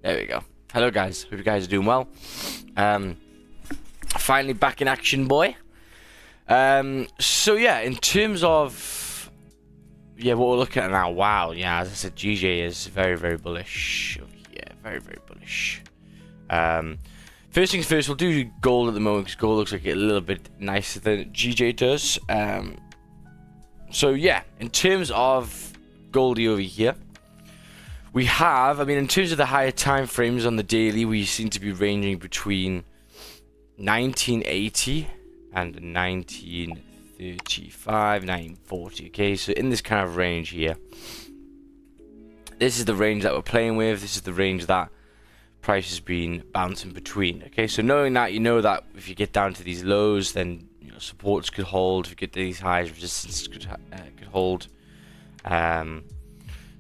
There we go. Hello guys, hope you guys are doing well. Finally back in action, boy. So yeah, in terms of what we're looking at now, wow, yeah, as I said, GJ is very bullish. Yeah, very bullish. First things first, we'll do gold at the moment because gold looks like a little bit nicer than GJ does. So yeah, in terms of Goldie over here, we have, in terms of the higher time frames on the daily, we seem to be ranging between 1980 and 1935, 1940. Okay, so in this kind of range here, this is the range that we're playing with. This is the range that price has been bouncing between. Okay, so knowing that, you know that if you get down to these lows, then supports could hold. If you get to these highs, resistance could hold.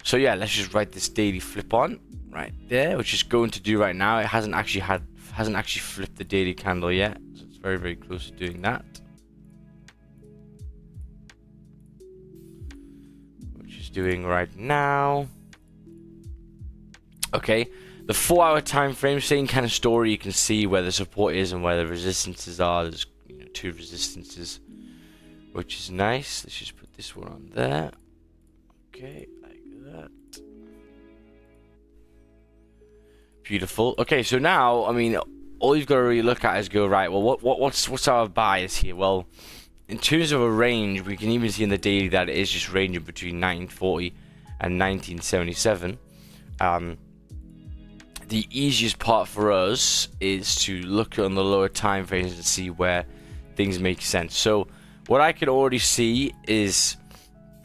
So yeah, let's just write this daily flip on right there, which is going to do right now. It hasn't actually flipped the daily candle yet, so it's very close to doing that, which is doing right now. Okay, the 4-hour time frame, same kind of story. You can see where the support is and where the resistances are. There's two resistances, which is nice. Let's just put this one on there. Okay, like that. Beautiful. Okay, so now, all you've got to really look at is go, right, well, what's our bias here? Well, in terms of a range, we can even see in the daily that it is just ranging between 1940 and 1977. The easiest part for us is to look on the lower time frames and see where things make sense. So what I can already see is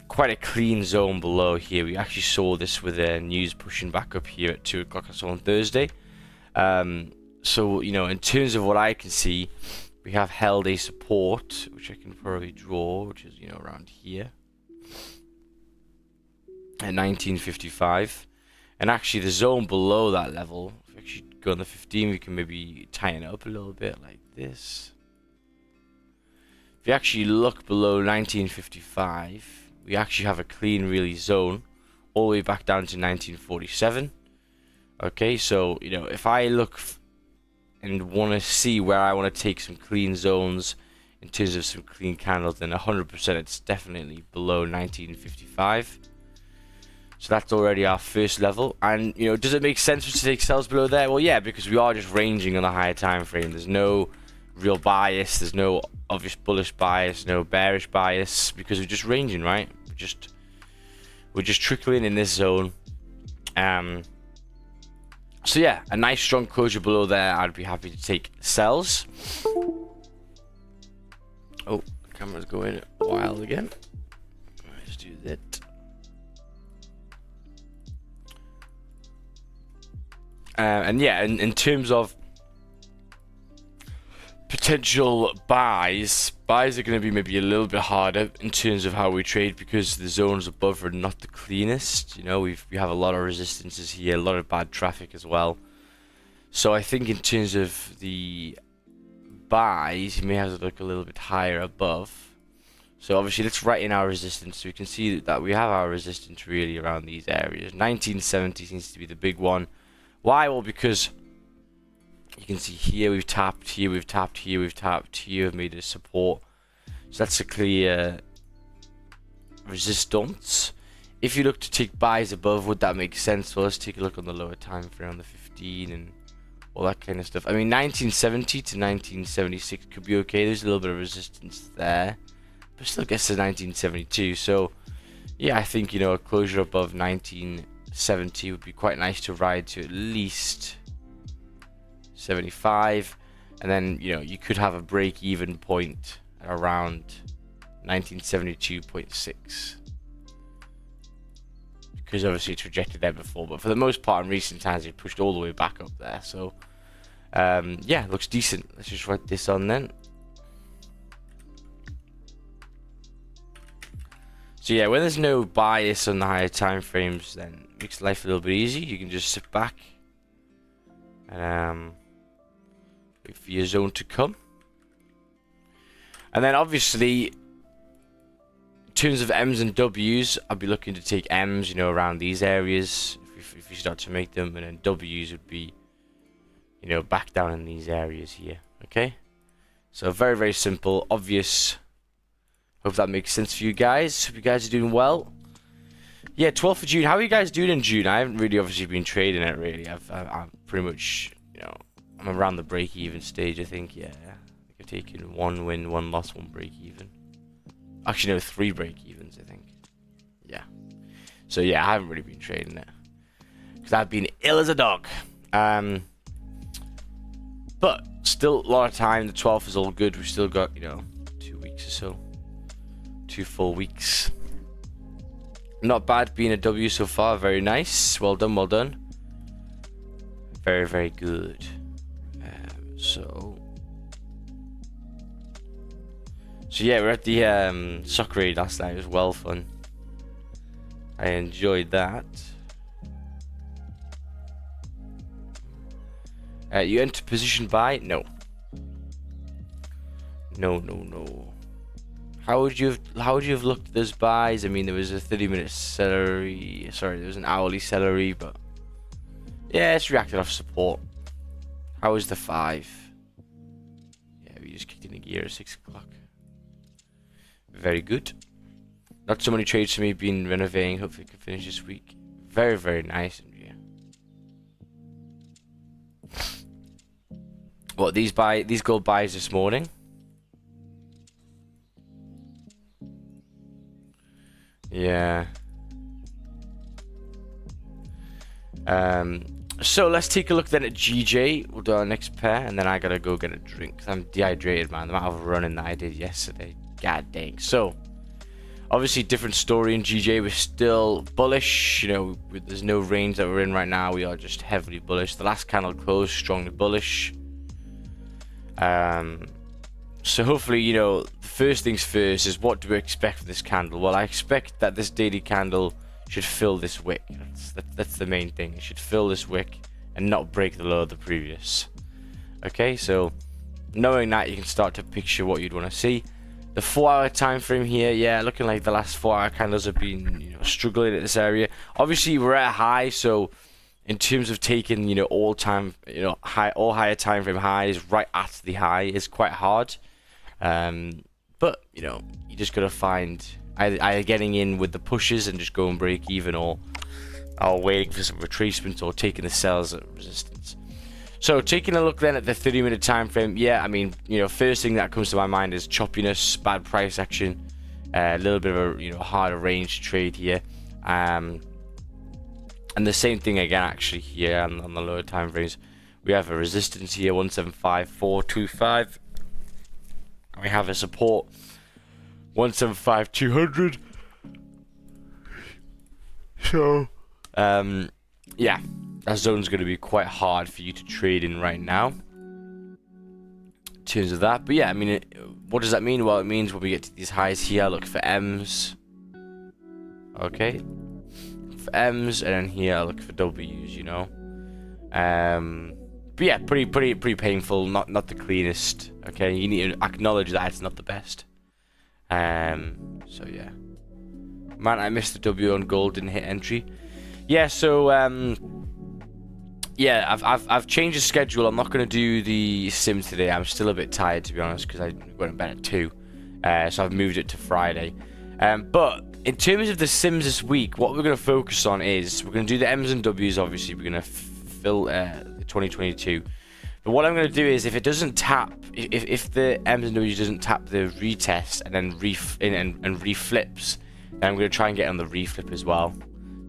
quite a clean zone below here. We actually saw this with the news pushing back up here at 2 o'clock or so on Thursday. So in terms of what I can see, we have held a support, which I can probably draw, which is around here at 1955. And actually the zone below that level, if we actually go on the 15, we can maybe tighten it up a little bit like this. If you actually look below 1955, we actually have a clean really zone all the way back down to 1947. Okay, so if I look and want to see where I want to take some clean zones in terms of some clean candles, then 100% it's definitely below 1955. So that's already our first level. And does it make sense to take sells below there? Well, yeah, because we are just ranging on a higher time frame. There's no real bias, there's no obvious bullish bias, no bearish bias, because we're just ranging, right? We're just trickling in this zone. So yeah, a nice strong closure below there. I'd be happy to take sells. Oh, the camera's going wild again. Let's do that. And yeah, in terms of potential buys are going to be maybe a little bit harder in terms of how we trade, because the zones above are not the cleanest. We have a lot of resistances here, a lot of bad traffic as well. So I think in terms of the buys, you may have to look a little bit higher above. So obviously let's write in our resistance, so we can see that we have our resistance really around these areas. 1970 seems to be the big one. Why? Well, because you can see here we've tapped, here we've tapped, here we've tapped, here we've made a support. So that's a clear resistance. If you look to take buys above, would that make sense? Well, let's take a look on the lower time frame on the 15 and all that kind of stuff. 1970 to 1976 could be okay. There's a little bit of resistance there, but still gets to 1972. So yeah, I think a closure above 1970 would be quite nice to ride to at least 75, and then you could have a break-even point at around 1972.6, because obviously it's rejected there before, but for the most part in recent times it pushed all the way back up there. So yeah, looks decent. Let's just write this on then. So yeah, when there's no bias on the higher time frames, then it makes life a little bit easy. You can just sit back and wait for your zone to come. And then obviously, in terms of M's and W's, I'll be looking to take M's, around these areas. If we if you start to make them, and then W's would be, you know, back down in these areas here. Okay, so very, very simple, obvious. Hope that makes sense for you guys. Hope you guys are doing well. Yeah, 12th of June. How are you guys doing in June? I haven't really obviously been trading it really. I'm pretty much, you know, I'm around the break-even stage, I think. Yeah, I've taken 1 win, 1 loss, 1 break-even. Actually, no, 3 break-evens, I think. Yeah. So yeah, I haven't really been trading it because I've been ill as a dog. But still a lot of time. The 12th is all good. We've still got, you know, 2 weeks or so. 2 full weeks. Not bad being a W so far. Very nice. Well done, well done. Very, very good. So yeah, we're at the soccer raid last night. It was well fun. I enjoyed that. You enter position buy? No. No. How would you have looked at those buys? I mean, there was a 30-minute celery. Sorry, there was an hourly celery, but yeah, it's reacted off support. How was the 5? Yeah, we just kicked in a gear at 6 o'clock. Very good. Not so many trades for me. Been renovating. Hopefully, I can finish this week. Very, very nice. Yeah. What these gold buys this morning? Yeah. So let's take a look then at GJ. We'll do our next pair, and then I gotta go get a drink. I'm dehydrated, man. The amount of running that I did yesterday. God dang. So, obviously, different story in GJ. We're still bullish. You know, there's no range that we're in right now. We are just heavily bullish. The last candle closed strongly bullish. So hopefully, you know, the first things first is what do we expect from this candle? Well, I expect that this daily candle should fill this wick. That's the main thing. It should fill this wick and not break the low of the previous. Okay, so knowing that, you can start to picture what you'd want to see. The 4-hour time frame here, yeah, looking like the last 4-hour candles have been, you know, struggling at this area. Obviously, we're at a high, so in terms of taking, you know, all higher time frame highs right at the high is quite hard. But you know, you just gotta find either getting in with the pushes and just go and break even, or waiting for some retracement, or taking the sells at resistance. So taking a look then at the 30-minute time frame, yeah, I mean, you know, first thing that comes to my mind is choppiness, bad price action, a little bit of a, you know, harder range to trade here, and the same thing again actually here on the lower time frames. We have a resistance here, 175.425. We have a support, 175.200. So yeah, that zone's going to be quite hard for you to trade in right now in terms of that. But yeah, I mean, what does that mean? Well, it means when we get to these highs here, look for M's. Okay, for M's, and then here I look for W's, you know. But yeah, pretty painful, not the cleanest. Okay, you need to acknowledge that it's not the best. So yeah, man, I missed the W on gold, didn't hit entry. Yeah, so yeah, I've changed the schedule. I'm not gonna do the sim today. I'm still a bit tired, to be honest, because I went to bed at 2. So I've moved it to Friday. But in terms of the sims this week, what we're gonna focus on is we're gonna do the M's and W's. Obviously, we're gonna fill the 2022. But what I'm gonna do is, if it doesn't tap, if the M's and W's doesn't tap the retest and then reflips, then I'm gonna try and get on the reflip as well.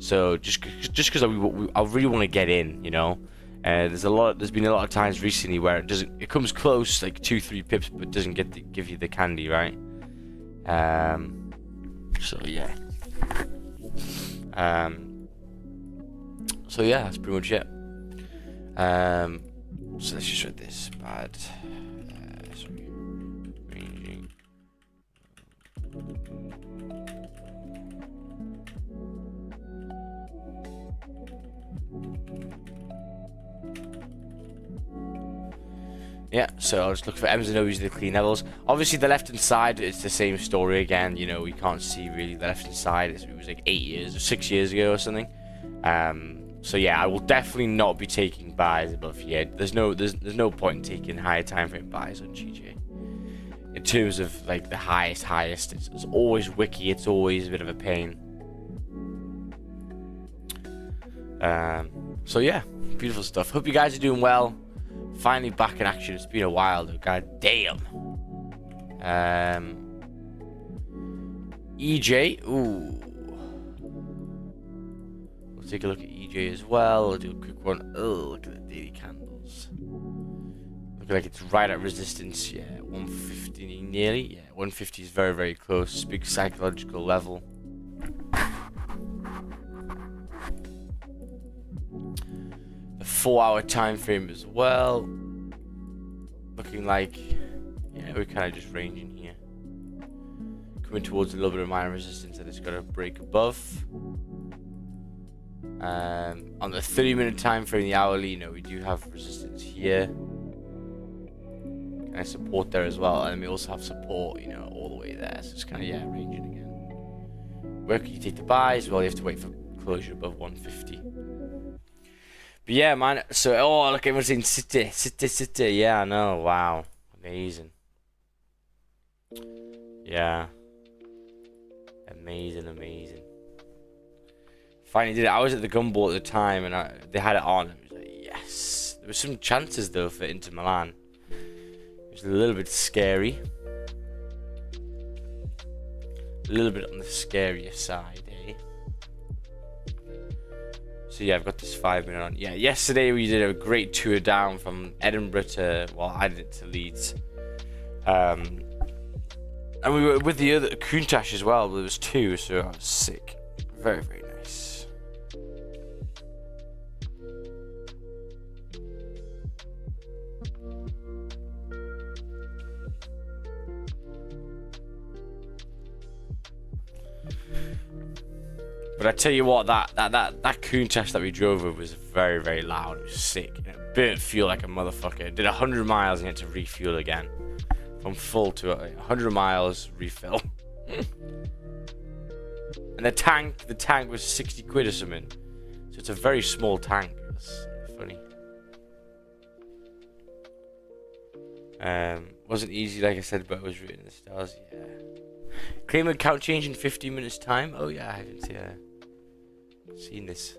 So just because I really want to get in, you know. There's been a lot of times recently where it comes close, like 2-3 pips, but doesn't give you the candy, right? So yeah. So yeah, that's pretty much it. So let's just read this. Bad. Sorry. Ranging. Yeah, so I'll just look for M's and O's, the clean levels. Obviously, the left-hand side, it's the same story again. You know, we can't see really the left-hand side. It was like 8 years or 6 years ago or something. So yeah, I will definitely not be taking buys above here. There's no point in taking higher time frame buys on GJ. In terms of like the highest, it's always wicky. It's always a bit of a pain. So yeah, beautiful stuff. Hope you guys are doing well. Finally back in action. It's been a while though. God damn. EJ. Ooh. We'll take a look at EJ as well. I'll do a quick one. Oh, look at the daily candles. Looking like it's right at resistance. Yeah, 150 nearly. Yeah, 150 is very, very close. Big psychological level. The 4-hour time frame as well. Looking like, yeah, we're kind of just ranging here. Coming towards a little bit of minor resistance that it's got to break above. On the 30-minute time frame, the hourly, you know, we do have resistance here. Kind of support there as well, and we also have support, you know, all the way there. So it's kind of, yeah, ranging again. Where can you take the buys? Well, you have to wait for closure above 150. But yeah, man. So, oh, look, everyone's saying City. Yeah, I know. Wow, amazing. Yeah, amazing. Finally did it. I was at the Gumball at the time, and they had it on. It was like, yes. There were some chances though for Inter Milan. It was a little bit scary. A little bit on the scarier side, eh? So yeah, I've got this 5-minute on. Yeah, yesterday we did a great tour down from Edinburgh to, well, I did it to Leeds. And we were with the other Countach as well. There was 2, so I was sick. Very, very nice. But I tell you what, that Countach that we drove with was very, very loud. It was sick. It burnt fuel like a motherfucker. It did 100 miles and had to refuel again. From full to 100 miles refill. And the tank was 60 quid or something. So it's a very small tank. It's funny. Wasn't easy, like I said, but it was written in the stars. Yeah. Claim account change in 15 minutes time. Oh yeah, I haven't seen this.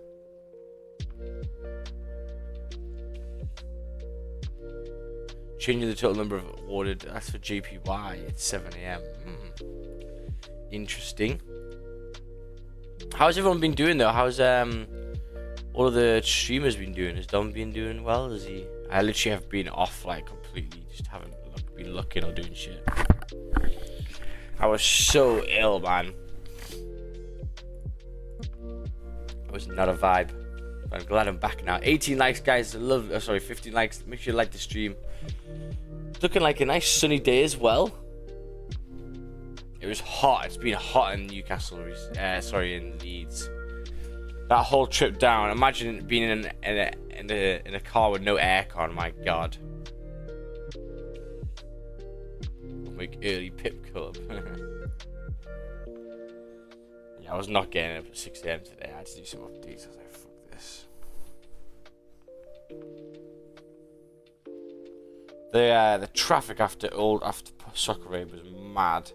Changing the total number of awarded. That's for JPY. It's 7 AM. Interesting. How's everyone been doing though? How's all of the streamers been doing? Has Dom been doing well? Is he? I literally have been off like completely. Just haven't been looking or doing shit. I was so ill, man. It was not a vibe. But I'm glad I'm back now. 18 likes, guys. 15 likes. Make sure you like the stream. It's looking like a nice sunny day as well. It was hot. It's been hot in Newcastle. In Leeds. That whole trip down. Imagine being in a car with no aircon. My God. Like early pip club. Yeah, I was not getting up at 6 AM today. I had to do some updates. I was like, fuck this. The traffic after Soccer Raid was mad.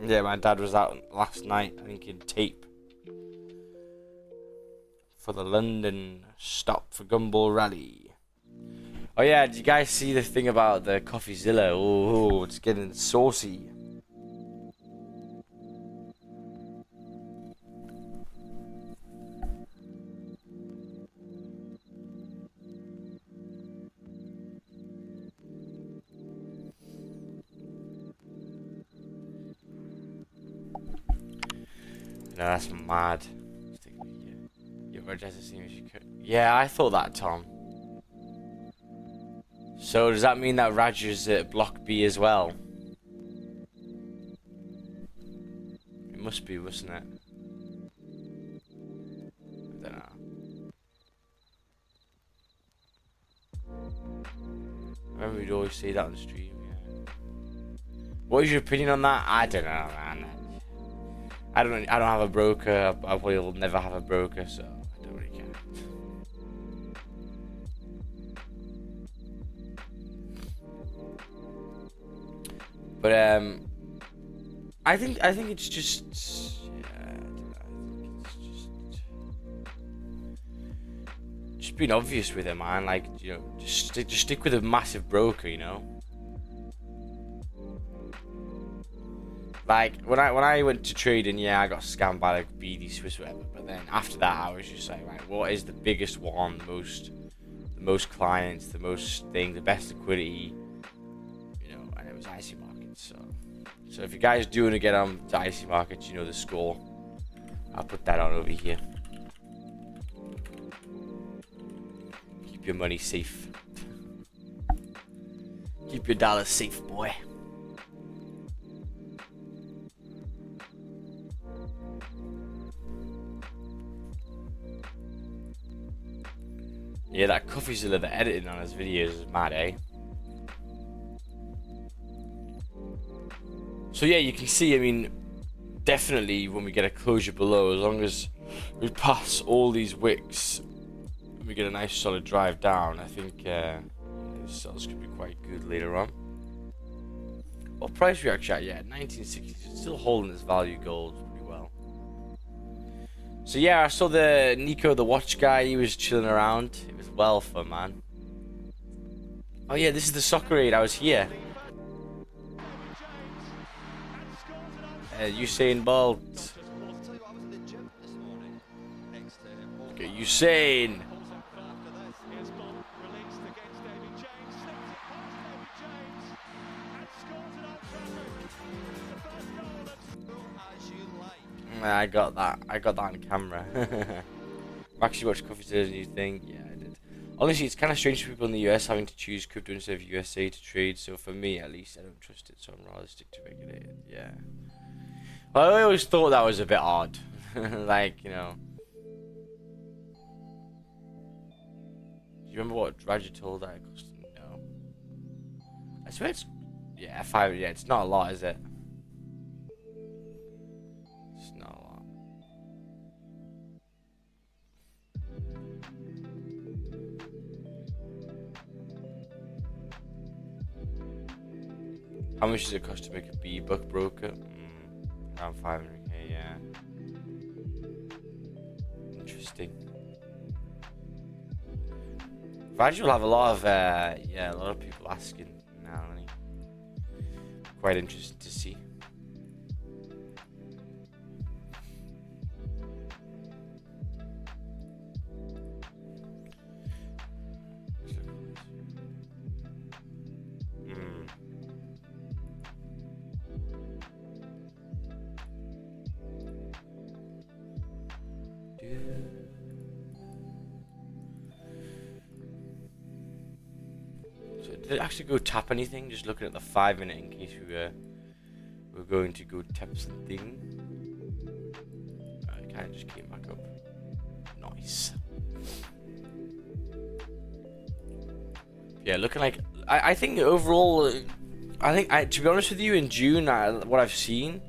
Yeah, my dad was out last night, I think in tape for the London stop for Gumball Rally. Oh yeah, did you guys see the thing about the CoffeeZilla? Oh, it's getting saucy. No, that's mad. Yeah, I thought that, Tom. So does that mean that Raj is at Block B as well? Must be, mustn't it? I don't know. I remember we'd always say that on stream. Yeah. What is your opinion on that? I don't know, man. I don't have a broker. I probably will never have a broker, so I don't really care. But I think it's just, yeah, I think it's just being obvious with it, man. Like, you know, just stick with a massive broker, you know. Like when I went to trading, yeah, I got scammed by like BD Swiss, whatever. But then after that, I was just like, right, what is the biggest one, the most clients, the most thing, the best liquidity, you know? And it was IC markets. So if you guys do want to get on to IC markets, you know the score. I'll put that on over here. Keep your money safe. Keep your dollars safe, boy. Yeah, that coffee deliver editing on his videos is mad, eh? So yeah, you can see, I mean, definitely when we get a closure below, as long as we pass all these wicks and we get a nice solid drive down, I think the sales could be quite good later on. What price we actually at? Yeah, 1960. Still holding this value gold pretty well. So yeah, I saw the Nico, the watch guy, he was chilling around. It was well fun, man. Oh yeah, this is the soccer aid, I was here. Usain Bolt. Okay, Usain. I got that on camera. I've actually watched Coffee Tales and you think, yeah, I did. Honestly, it's kind of strange for people in the US having to choose crypto instead of USA to trade. So for me, at least, I don't trust it. So I'm rather stick to regulated. Yeah. Well, I always thought that was a bit odd. Like, you know. Do you remember what Roger told that it cost? No. I swear it's, yeah, 5. Yeah, it's not a lot, is it? It's not a lot. How much does it cost to make a B-Buck broker? Around 500k, yeah. Interesting. Virgil will have a lot of, yeah, a lot of people asking now, and quite interesting to see. Did it actually go tap anything? Just looking at the 5 minute in case we're going to go tap something. It kind of just came back up. Nice. Yeah, looking like I think overall, to be honest with you, in June, what I've seen,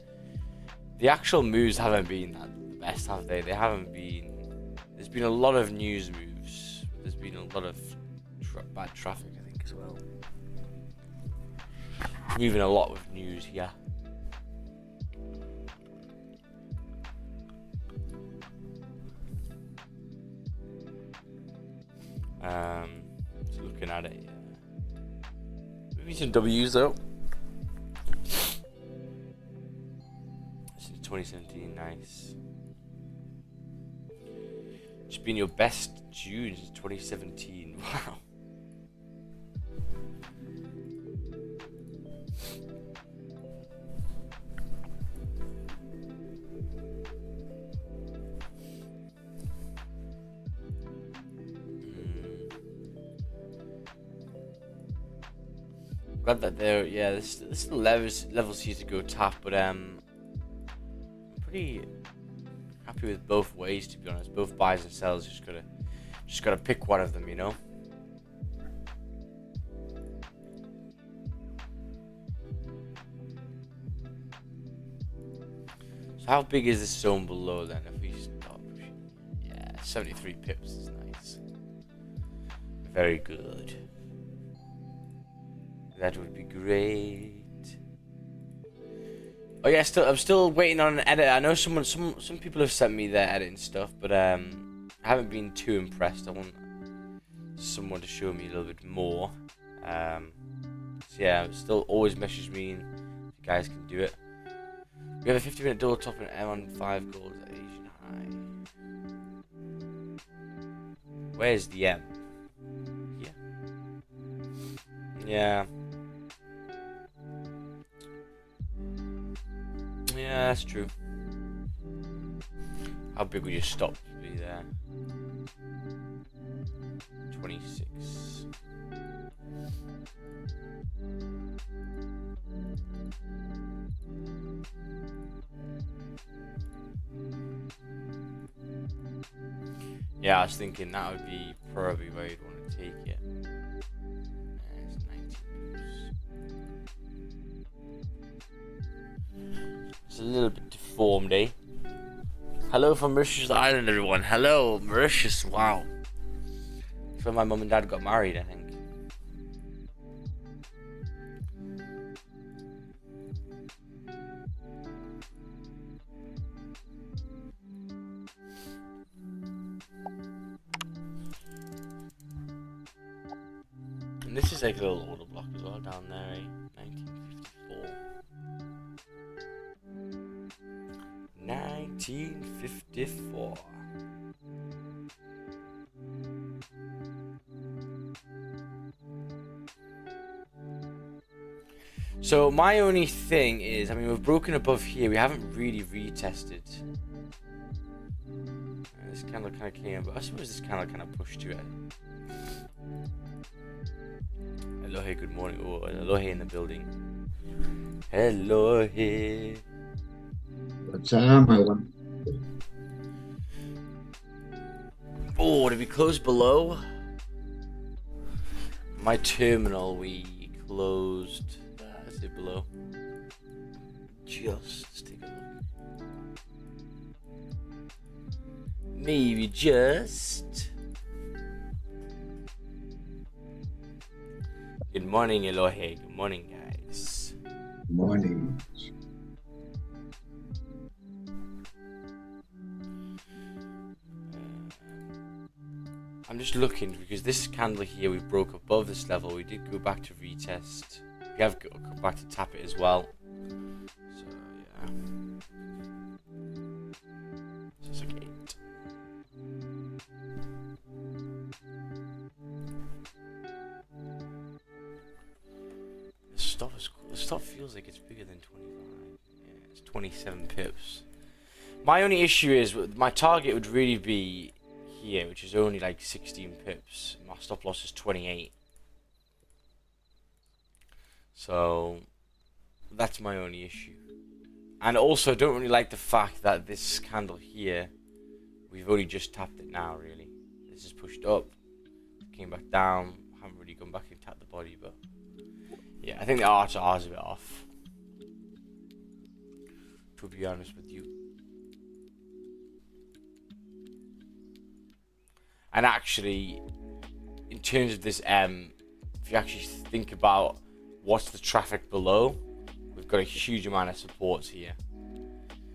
the actual moves haven't been the best, have they? They haven't been. There's been a lot of news moves. There's been a lot of bad traffic, I think, as well. Moving a lot with news here. Just looking at it, yeah. Maybe some W's though. This is 2017, nice. It's been your best June since 2017. Wow. Glad that there, yeah, there's still levels here to go tap, but I'm pretty happy with both ways, to be honest. Both buys and sells. Just gotta pick one of them, you know. So how big is this zone below then? If we stop, yeah, 73 pips is nice. Very good. That would be great. Oh yeah, I'm still waiting on an edit. I know some people have sent me their editing stuff, but I haven't been too impressed. I want someone to show me a little bit more. So yeah, still always message me if you guys can do it. We have a 50-minute double top and M on 5 gold at Asian high. Where's the M? Yeah. Yeah, that's true. How big would your stop be there? 26. Yeah, I was thinking that would be probably where you'd want to take it. It's 19. It's a little bit deformed, eh? Hello from Mauritius Island, everyone. Hello, Mauritius. Wow. That's where my mum and dad got married, I think. And this is like a little order block as well down there, eh? 1954. 1954. So my only thing is, I mean, we've broken above here. We haven't really retested. This candle kind of came, but I suppose this candle kind of pushed to it. Hello, hey, good morning. Oh, hello, hey in the building. Hello, hey. What's up, my one? Oh, did we close below? My terminal, we closed. Is it below? Just take a look. Maybe just. Good morning, Elohe. Good morning, guys. Good morning. I'm just looking because this candle here we broke above this level. We did go back to retest. We have come back to tap it as well. So yeah. So it's like 8. The stop feels like it's bigger than 25. Yeah, it's 27 pips. My only issue is my target would really be here, which is only like 16 pips. My stop loss is 28. So that's my only issue. And also I don't really like the fact that this candle here, we've only just tapped it now really. This is pushed up, came back down, haven't really gone back and tapped the body, but yeah, I think the R to R is a bit off, to be honest with you. And actually, in terms of this M, if you actually think about what's the traffic below, we've got a huge amount of supports here.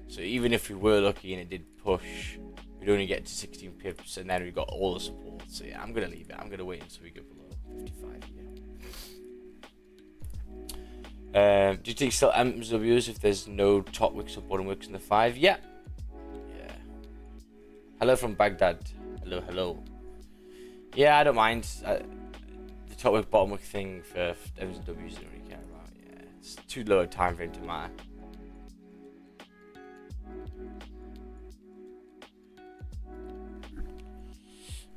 So even if we were lucky and it did push, we'd only get to 16 pips and then we got all the supports. So yeah, I'm going to leave it. I'm going to wait until we go below 55 here. Do you think still MWs if there's no top wicks or bottom wicks in the 5? Yeah. Yeah. Hello from Baghdad. Hello, hello. Yeah, I don't mind. The top wick, bottom wick thing for M's and W's I don't really care about. Yeah, it's too low a time frame to matter.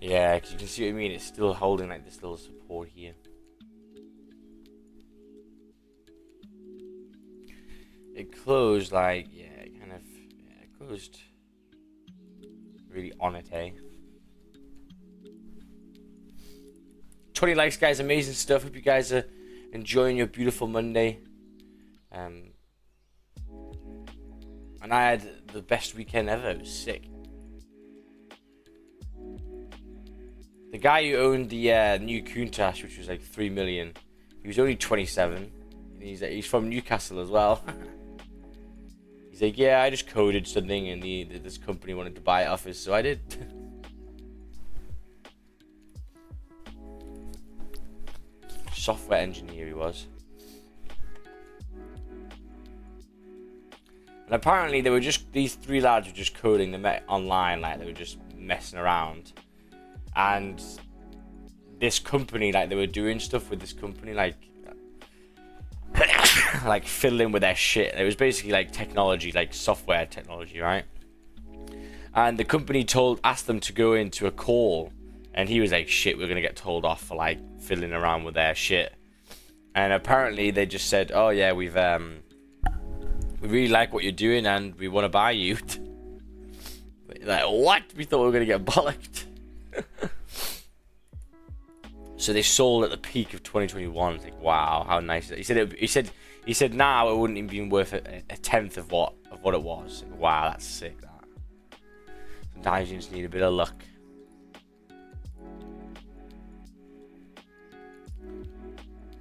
Yeah, because you can see what I mean. It's still holding like this little support here. It closed like, yeah, it closed. Really on it, eh? 20 likes, guys. Amazing stuff. Hope you guys are enjoying your beautiful Monday. And I had the best weekend ever. It was sick. The guy who owned the new Countach, which was like 3 million, he was only 27. And he's from Newcastle as well. He's like, yeah, I just coded something and this company wanted to buy it off us, so I did. Software engineer he was. And apparently they were just, these three lads were just coding, they met online, like they were just messing around. And this company, like they were doing stuff with this company, like like fiddling with their shit. It was basically like technology, like software technology, right? And the company asked them to go into a call, and he was like, shit, we're gonna get told off for like fiddling around with their shit. And apparently they just said, oh yeah, we really like what you're doing and we want to buy you. Like, what? We thought we were gonna get bollocked. So they sold at the peak of 2021. It's like, wow, how nice is that? He said now it wouldn't even be worth a tenth of what it was. Like, wow, that's sick. That. Sometimes you just need a bit of luck.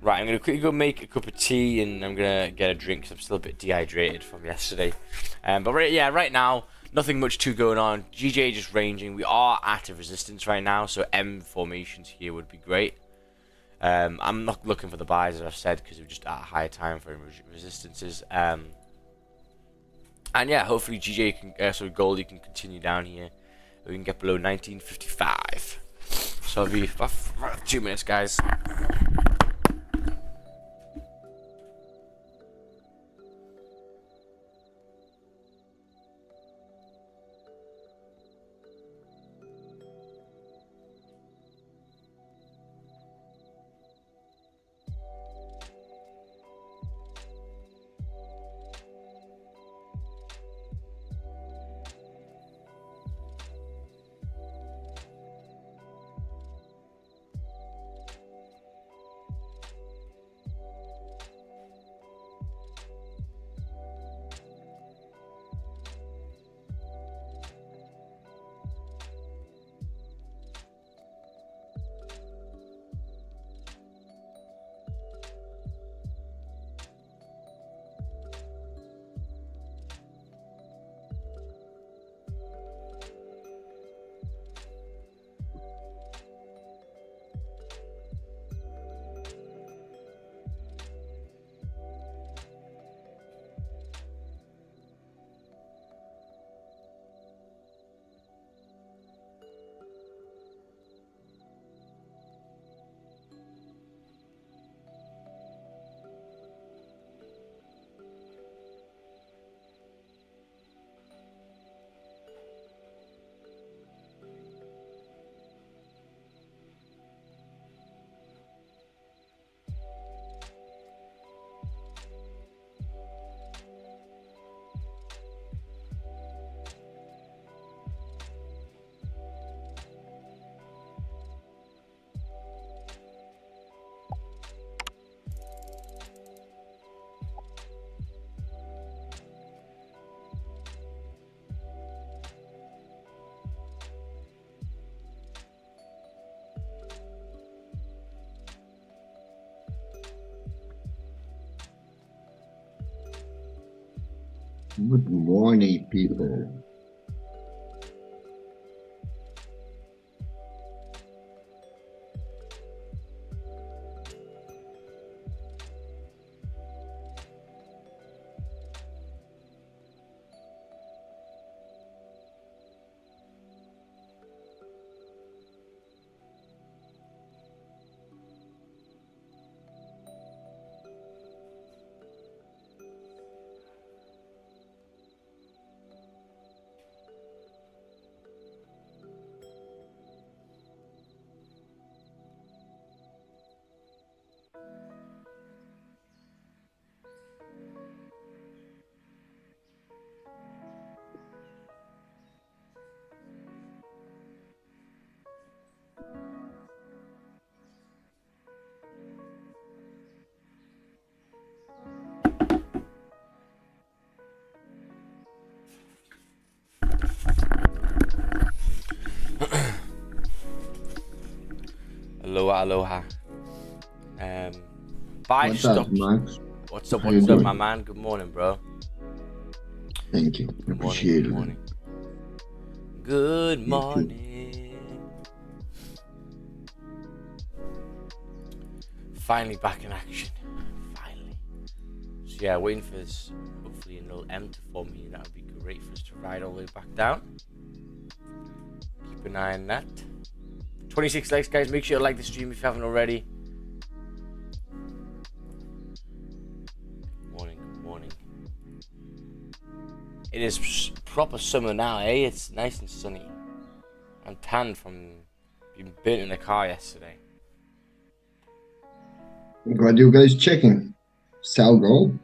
Right, I'm gonna quickly go make a cup of tea and I'm gonna get a drink because I'm still a bit dehydrated from yesterday. But right now, nothing much too going on. GJ just ranging. We are at a resistance right now, so M formations here would be great. I'm not looking for the buys, as I've said, because we're just at a higher time for resistances. And yeah, hopefully GJ can, Goldie can continue down here. We can get below 1955. So it'll be about 2 minutes, guys. Good morning, people. Aloha, aloha. Buy What's stocks. up, Max? What's up, How you my doing? man? Good morning, bro. Thank you. Good morning, Appreciate good it. morning. Good You too. morning. Finally back in action. Finally. So yeah, waiting for this, hopefully a little M to form here. That would be great for us to ride all the way back down. Keep an eye on that. 26 likes, guys. Make sure you like the stream if you haven't already. Good morning, good morning. It is proper summer now, eh? It's nice and sunny. I'm tanned from being burnt in the car yesterday. What are you guys checking? Sell gold?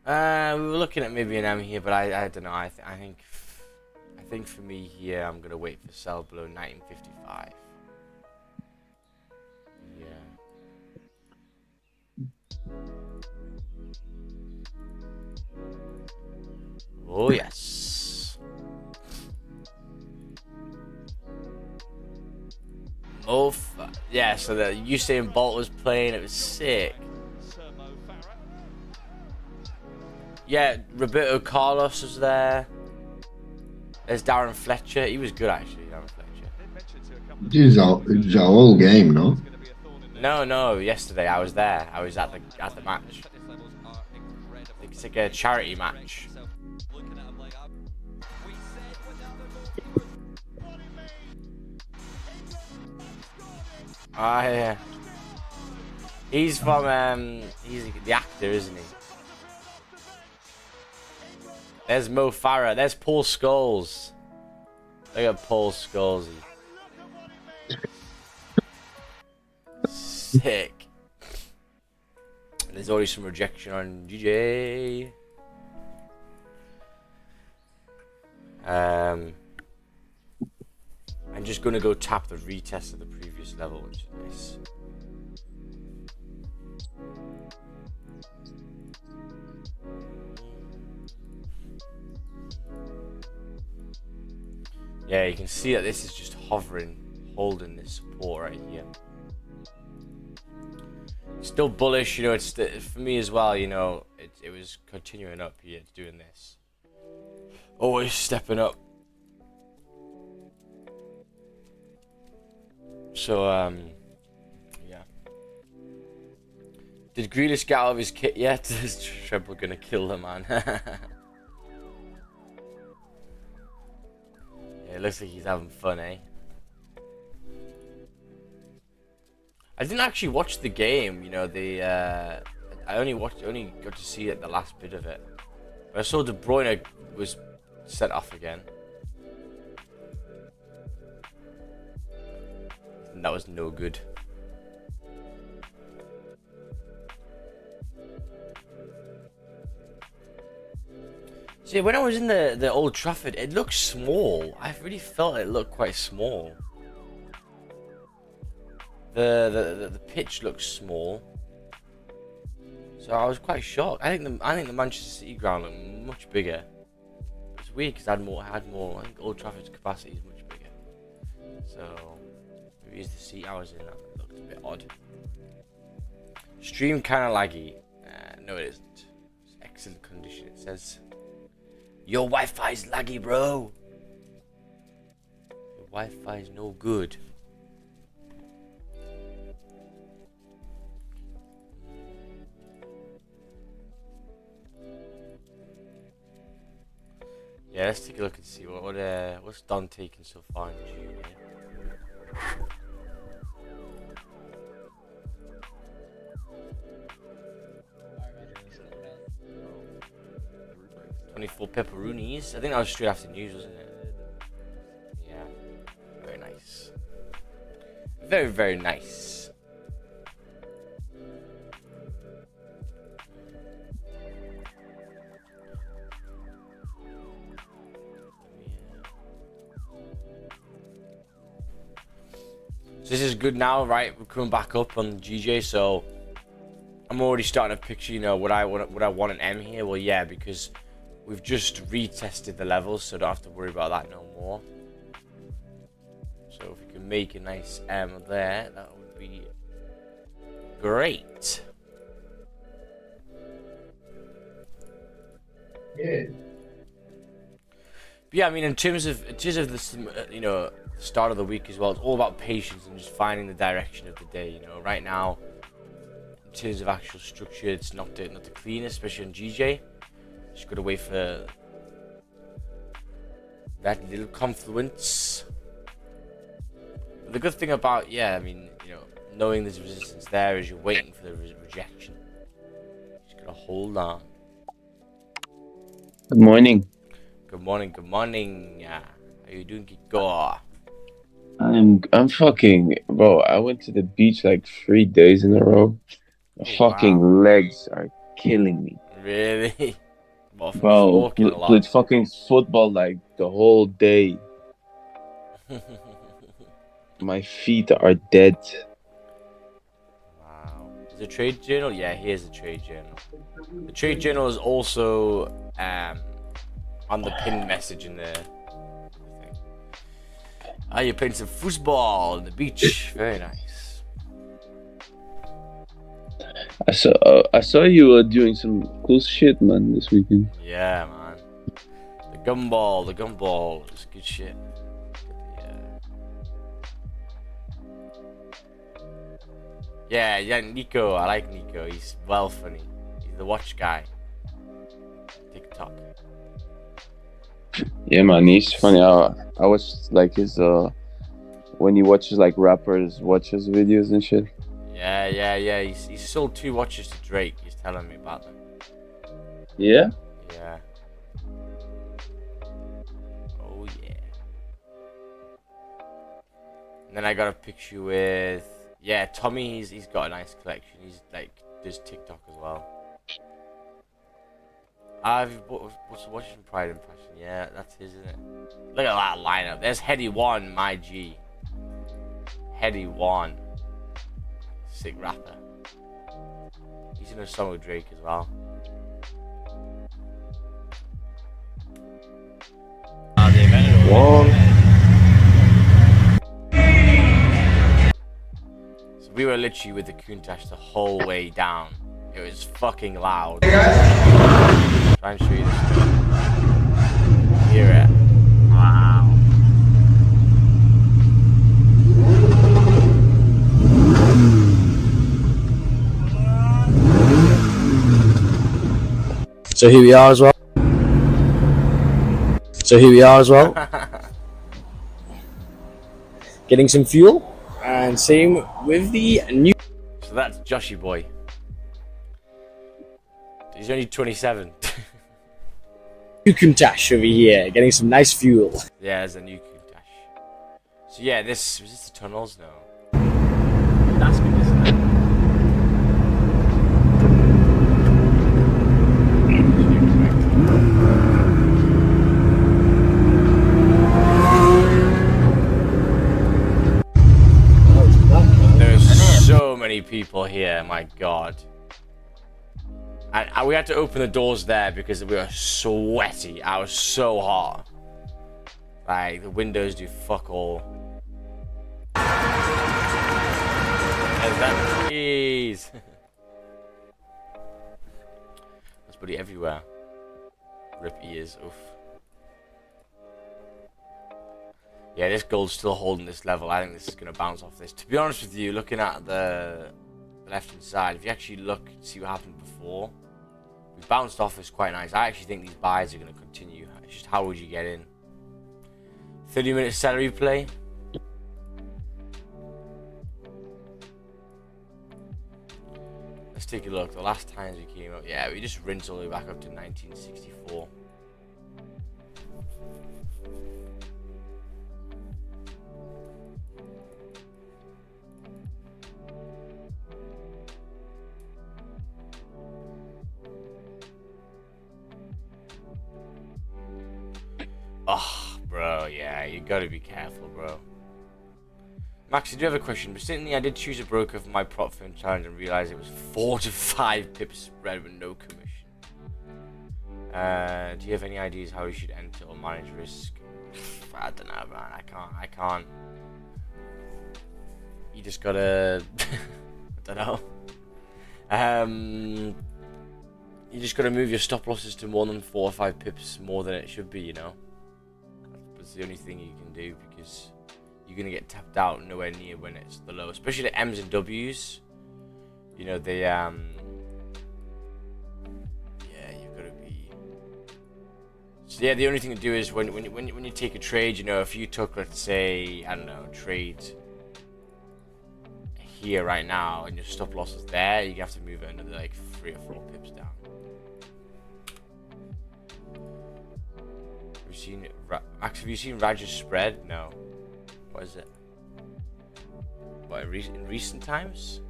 We were looking at maybe an M here, but I don't know. I think for me here, I'm gonna wait for sell below 1955. Yeah. Oh yes. Yeah. So the Usain Bolt was playing. It was sick. Yeah, Roberto Carlos was there. There's Darren Fletcher. He was good actually, Darren Fletcher. It's a whole game, no? No. Yesterday I was there. I was at the match. It's like a charity match. Ah, yeah. He's from he's the actor, isn't he? There's Mo Farah. There's Paul Scholes. Look at Paul Scholes. Sick. There's already some rejection on GJ. I'm just gonna go tap the retest of the previous level, which is nice. Yeah, you can see that this is just hovering, holding this support right here. Still bullish, you know. It's for me as well, you know. It was continuing up here, it's doing this. Always stepping up. So yeah. Did Grealish get out of his kit yet? Is Treble gonna kill the man? It looks like he's having fun, eh? I didn't actually watch the game, you know. I only got to see it, the last bit of it. But I saw De Bruyne was set off again, and that was no good. See, when I was in the Old Trafford, it looked small. I really felt it looked quite small. The pitch looks small, so I was quite shocked. I think the Manchester City ground looked much bigger. It's weird because I had more. I think Old Trafford's capacity is much bigger, so maybe it's the seat I was in that looked a bit odd. Stream kind of laggy. No, it isn't. It's excellent condition. It says your Wi-Fi's laggy, bro. Your Wi-Fi's no good. Yeah, let's take a look and see what's Don taking so far in June. Yeah? 24 pepperonis. I think that was straight after news, wasn't it? Yeah. Very nice. Very, very nice. So this is good now, right? We're coming back up on GJ, so I'm already starting to picture, you know, would I want an M here? Well, yeah, because we've just retested the levels, so don't have to worry about that no more. So if we can make a nice M there, that would be great. Yeah. But yeah, I mean, in terms of the start of the week as well, it's all about patience and just finding the direction of the day. You know, right now, in terms of actual structure, it's not the cleanest, especially on GJ. Just gotta wait for that little confluence. But the good thing about, I mean, knowing there's resistance there is you're waiting for the rejection. Just gotta hold on. Good morning. Good morning, good morning. How you doing, Kiko? I'm fucking bro. I went to the beach like 3 days in a row. My Oh, fucking wow. legs are killing me, Really? Well, from just bro. walking a lot. Played fucking football like the whole day. My feet are dead. Wow. Is it a trade journal? Yeah, here's the trade journal. The trade journal is also on the pinned message in the thing. You're playing some football on the beach. Very nice. I saw you doing some cool shit, man, this weekend. Yeah, man. The gumball is good shit. Yeah, Nico. I like Nico. He's well funny. He's the watch guy. TikTok. Yeah, man, he's funny. I watched like his when he watches like rappers watches videos and shit. Yeah. He's sold 2 watches to Drake. He's telling me about them. Yeah. Yeah. Oh yeah. And then I got a picture with Tommy. He's got a nice collection. He's like does TikTok as well. What's watching Pride and Passion? Yeah, that's his, isn't it? Look at that lineup. There's Heady One, my G. Heady One. Sick rapper. He's in a song with Drake as well. Whoa. So we were literally with the Countach the whole way down. It was fucking loud. Try and show you this. Hear it. Wow. So here we are as well. Getting some fuel. And same with the new. So that's Joshy boy. He's only 27. Countach over here, getting some nice fuel. Yeah, there's a new Countach. So yeah, was this the tunnels? No. That's good, isn't it? There's so many people here, my god. And we had to open the doors there because we were sweaty. I was so hot. Like, the windows do fuck all. There's that cheese. There's bloody everywhere. Rip ears, oof. Yeah, this gold's still holding this level. I think this is going to bounce off this. To be honest with you, looking at the left-hand side, if you actually look and see what happened before, we bounced off this quite nice. I actually think these buys are going to continue. It's just how would you get in? 30-minute salary play. Let's take a look. The last times we came up, yeah, we just rinsed all the way back up to 1964. Oh, bro, yeah, you gotta be careful, bro. Max, I do have a question. Recently, I did choose a broker for my prop firm challenge and realized it was 4 to 5 pips spread with no commission. Do you have any ideas how you should enter or manage risk? I don't know, man. I can't. you just gotta, I don't know. You just gotta move your stop losses to more than 4 or 5 pips more than it should be, you know. That's the only thing you can do, because you're gonna get tapped out nowhere near when it's the low, especially the M's and W's. You know, they yeah, you've gotta be. So yeah, the only thing to do is when you take a trade, you know, if you took, let's say, I don't know, trade here right now and your stop loss is there, you have to move it another like 3 or 4 pips down. Have you seen Max? Have you seen Raj's spread? No. What is it? What, in recent times?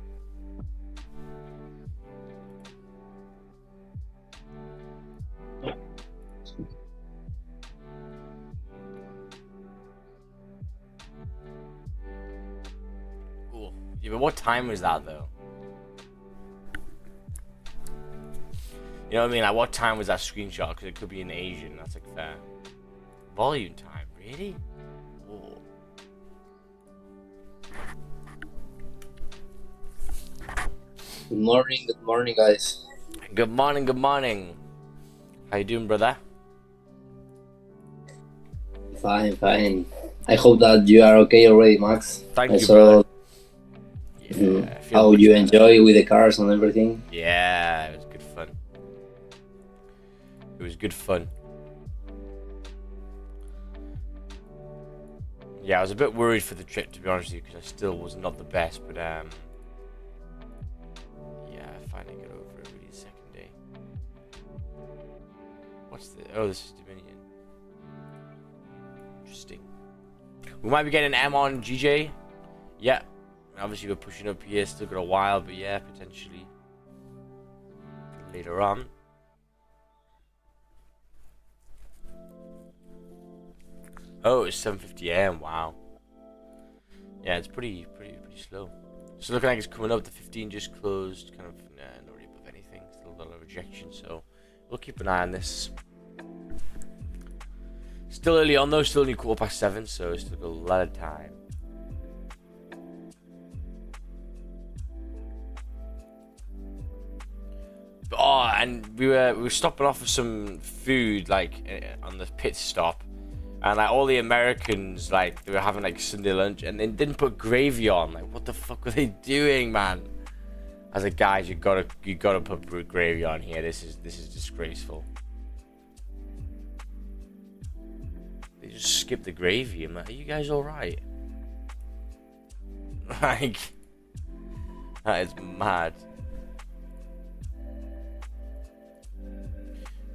Cool. Yeah, but what time was that though? You know what I mean? Like, what time was that screenshot? Because it could be in Asian. That's like fair. Volume time, really? Oh. Good morning, guys. Good morning, good morning. How you doing, brother? Fine, fine. I hope that you are okay already, Max. Thank I you, saw brother. Yeah, I feel how much you better. enjoy with the cars and everything. Yeah, it was good fun. It was good fun. Yeah, I was a bit worried for the trip, to be honest with you, because I still was not the best, but yeah, I finally got over it really the second day. What's the? Oh, this is Dominion. Interesting. We might be getting an M on GJ. Yeah. Obviously, we're pushing up here. Still got a while, but yeah, potentially later on. Oh, it's 7:50 AM. Wow. Yeah, it's pretty slow. It's looking like it's coming up. The 15 just closed. Kind of not really above anything. Still a lot of rejection, so we'll keep an eye on this. Still early on though. Still only 7:15, so it's still got a lot of time. Oh, and we were stopping off for some food, like on the pit stop, and like all the Americans, like they were having like Sunday lunch, and they didn't put gravy on. Like, what the fuck were they doing, man? I was like, guys, you gotta put gravy on here. This is disgraceful. They just skipped the gravy. I'm like, are you guys all right? Like, that is mad.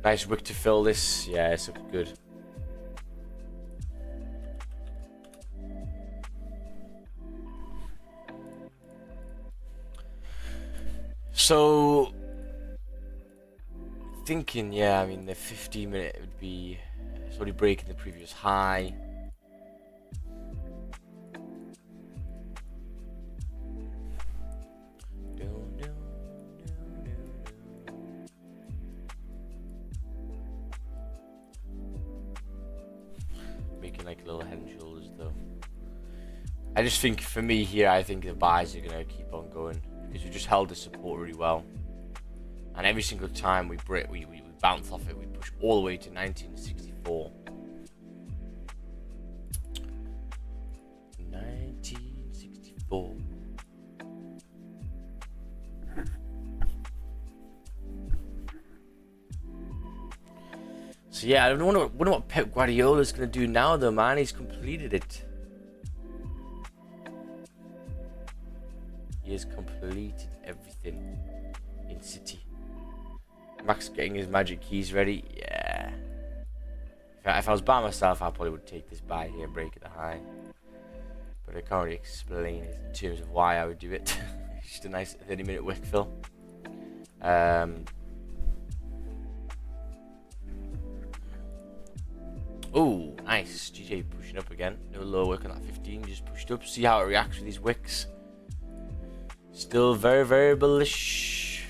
Nice wick to fill this. Yeah, it's looking good. So, thinking, yeah, I mean, the 15-minute would be, it's already breaking the previous high. Making like little head and shoulders though. I just think for me here, I think the buys are gonna keep on going because we just held the support really well, and every single time we bounce off it, we push all the way to 1964. 1964. So yeah, I wonder what Pep Guardiola's gonna do now though, man. He's completed it. He has completed everything in City. Max getting his magic keys ready. Yeah. If I was by myself, I probably would take this buy here, break at the high. But I can't really explain it in terms of why I would do it. Just a nice 30-minute wick fill. Oh, nice. GJ pushing up again. No low wick on that 15. Just pushed up. See how it reacts with these wicks. Still very, very bullish.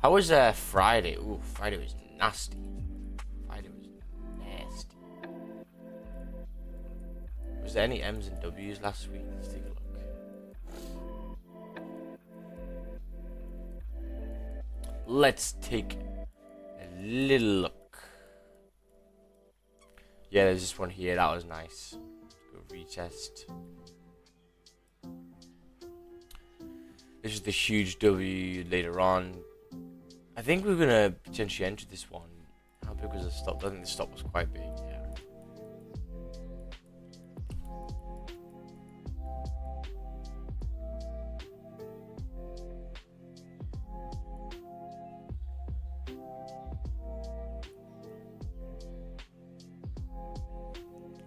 How was Friday? Ooh, Friday was nasty. Friday was nasty. Was there any M's and W's last week? Let's take a look. Let's take a little look. Yeah, there's this one here. That was nice. Let's go retest. This is the huge W later on. I think we're gonna potentially enter this one. How big was the stop? I think the stop was quite big. Yeah.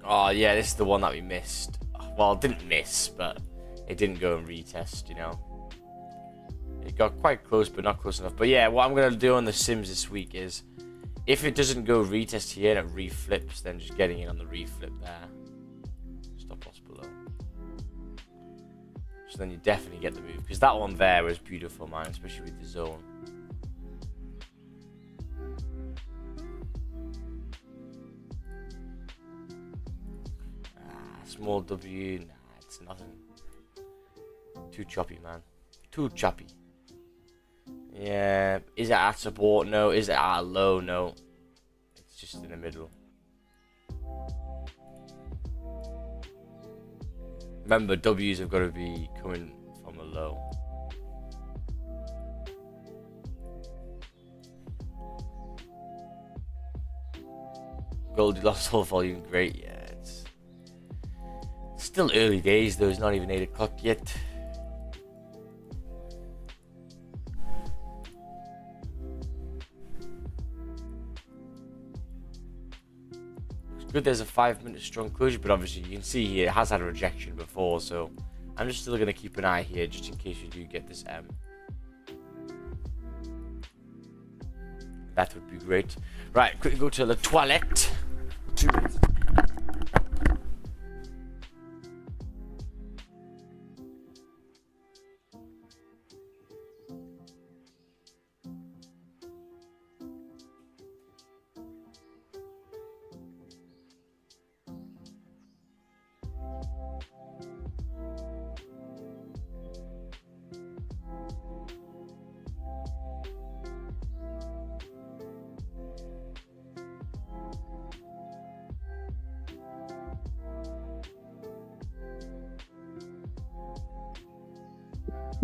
Oh yeah, this is the one that we missed. Well, didn't miss, but it didn't go and retest, you know. It got quite close, but not close enough. But yeah, what I'm gonna do on the Sims this week is, if it doesn't go retest here and it reflips, then just getting in on the reflip there. Stop loss below. So then you definitely get the move, because that one there was beautiful, man, especially with the zone. Small W, nah, it's nothing. Too choppy, man. Too choppy. Yeah, is it at support? No. Is it at low? No. It's just in the middle. Remember, W's have got to be coming from a low. Goldie lost all volume, great, yeah. Still early days though, it's not even 8 o'clock yet. Looks good, there's a 5-minute strong closure, but obviously you can see here it has had a rejection before, so I'm just still going to keep an eye here just in case you do get this M. That would be great. Right, quickly go to the toilet. 2 minutes.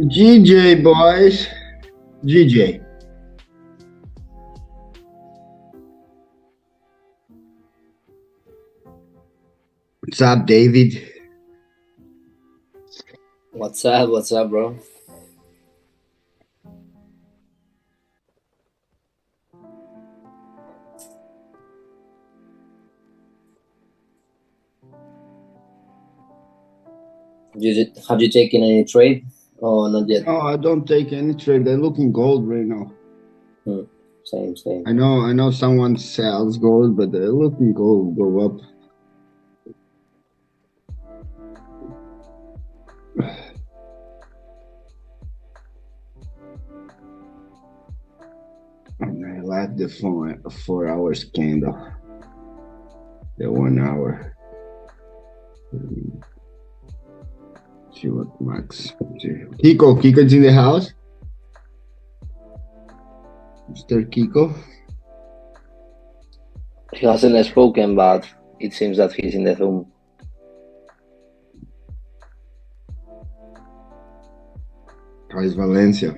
GJ boys, GJ. What's up, David? What's up? What's up, bro? Have you taken any trade? Oh, not yet. Oh, I don't take any trade. I look in gold right now. Same. I know someone sells gold, but I look in gold go up. And I like the 4 hours candle. The 1 hour. See what Max. Kiko's in the house. Mr. Kiko. He hasn't spoken, but it seems that he's in the room. How is Valencia?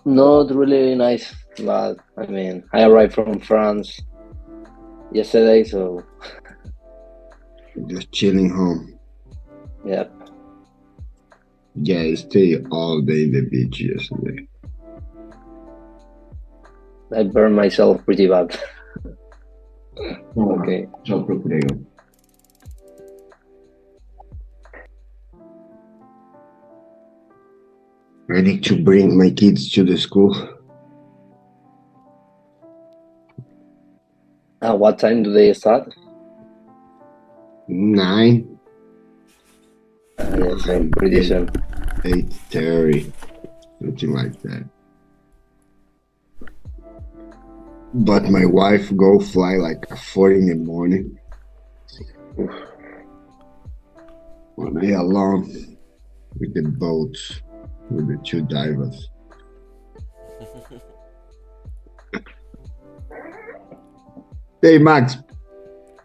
Not really nice, but I mean, I arrived from France yesterday, so Just chilling home. yeah. Yeah, I stayed all day in the beach yesterday. I burned myself pretty bad. Okay. Sopro prego. I need to bring my kids to the school. At what time do they start? 9. Yes, pretty soon. 8:30. something like that. But my wife go fly like at 4 in the morning. When I alone with the boat, with the 2 divers. Hey Max,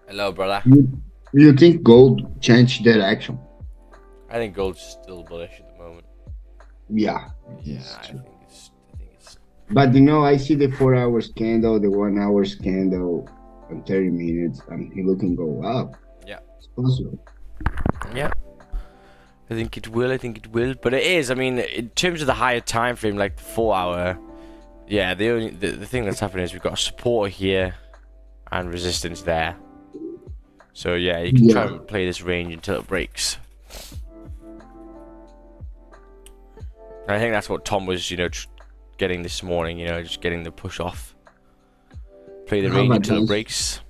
Hello, brother. you think gold changed direction? I think gold's still bullish at the moment. Yeah. Yeah, it's I true. think it's. But you know, I see the 4 hour candle, the 1 hour candle on 30 minutes, and he looking go up. Yeah. It's possible. Yeah. I think it will. But it is, I mean, in terms of the higher time frame, like the 4 hour, yeah, the thing that's happening is we've got a support here and resistance there. So yeah, you can try and play this range until it breaks. And I think that's what Tom was, getting this morning, just getting the push off. Play the range until it breaks.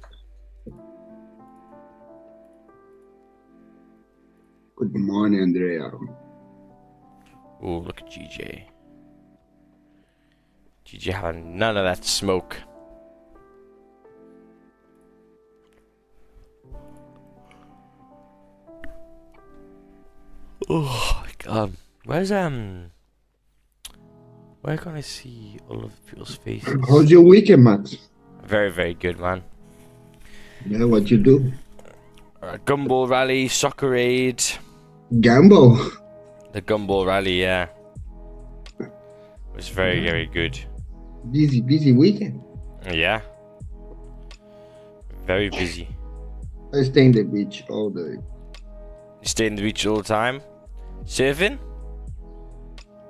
Good morning, Andrea. Oh, look at GJ. GJ having none of that smoke. Oh my god. Where can I see all of people's faces? How's your weekend, Max? Very, very good, man. Yeah, what you do? Gumball rally, soccer aid. Gamble. The Gumball rally, yeah. It was very, very good. Busy weekend. Yeah. Very busy. I stay in the beach all day. You stay in the beach all the time? Surfing?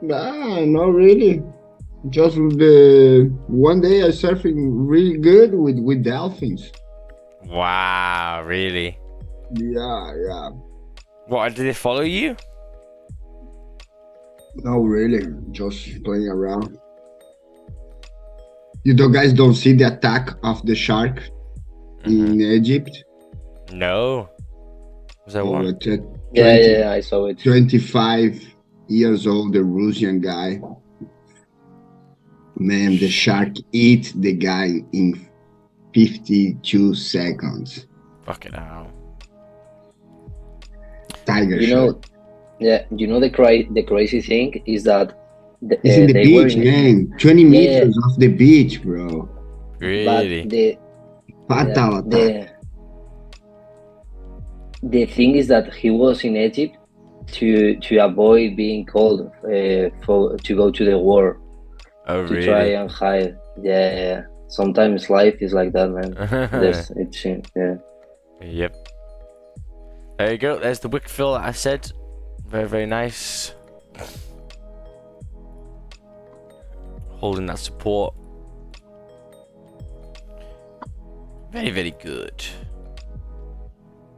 Nah, not really. Just the one day I surfing really good with dolphins. Wow, really? Yeah. What, did they follow you? No, really. Just playing around. You guys don't see the attack of the shark in Egypt? No. Was that one? Yeah, I saw it. 25 years old, the Russian guy. Man, the shark ate the guy in 52 seconds. Fucking hell. Tiger You shark. know, yeah, the crazy thing is that It's in the they beach, were man. 20 meters off the beach, bro. Really? But Fatal attack. the thing is that he was in Egypt to avoid being called to go to the war, Oh, to really? try and hide. Yeah. Sometimes life is like that, man. Yeah. Yep. There you go. There's the wick fill that I said. Very, very nice. Holding that support. Very, very good.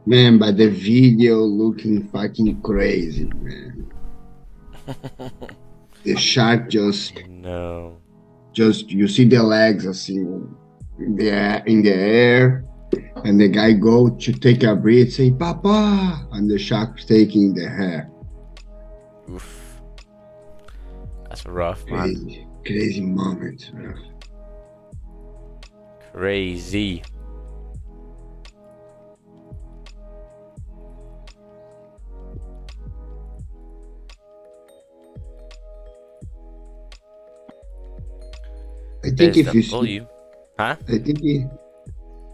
Man, but the video looking fucking crazy, man. The shark just you see the legs in the air, and the guy go to take a breath, say "Papa," and the shark's taking the hair. Oof. That's rough, man. Crazy moment, bro. Crazy. I think if you volume. Huh? I think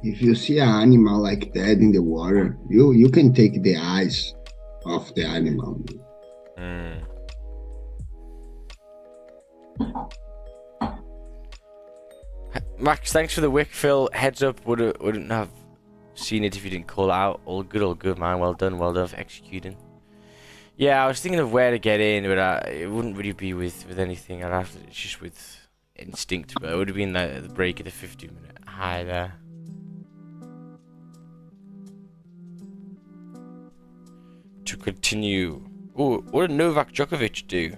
if you see an animal like that in the water, you can take the eyes off the animal. Max, thanks for the wick fill. Heads up, wouldn't have seen it if you didn't call it out. All good, man. Well done for executing. Yeah, I was thinking of where to get in, but it wouldn't really be with anything. I'd have to, it's just with instinct, but it would have been the break of the 50-minute high there. To continue. Oh, what did Novak Djokovic do?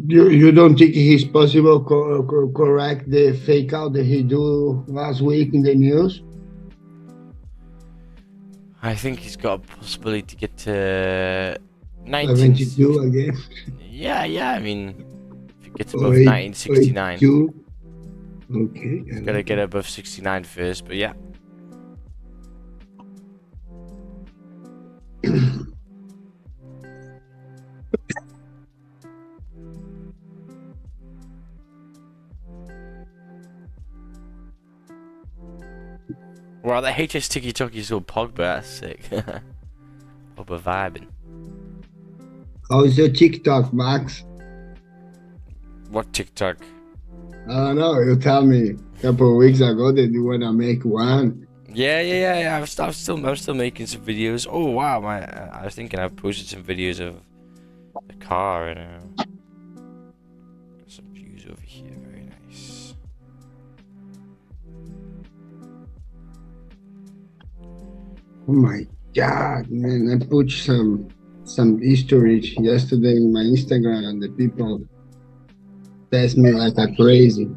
You don't think he's possible correct the fake out that he do last week in the news? I think he's got a possibility to get to 72 again. Yeah. I mean, if he gets Or above 1969, 82. Okay. he's got to get above 69 first. But yeah. Wow, the HS Tiki Toki so Pogba, that's sick. Pogba vibing. How's your TikTok, Max? What TikTok? I don't know. You tell me a couple of weeks ago that you wanna make one. Yeah. I'm still making some videos. Oh wow, I was thinking I've posted some videos of the car and got some views over here. Very nice. Oh my God, man! I put some history yesterday in my Instagram, and the people test me like a crazy.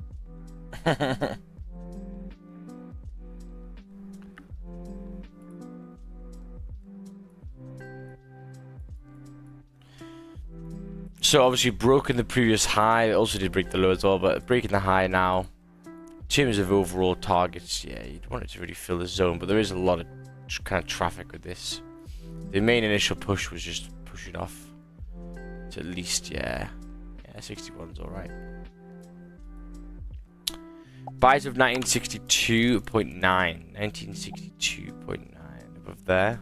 So obviously broken the previous high. It also did break the low as well, but breaking the high now. In terms of overall targets, yeah, you'd want it to really fill the zone, but there is a lot of kind of traffic with this. The main initial push was just pushing off to at least, yeah, 61's all right. Buys of 1962.9, 1962.9 above there.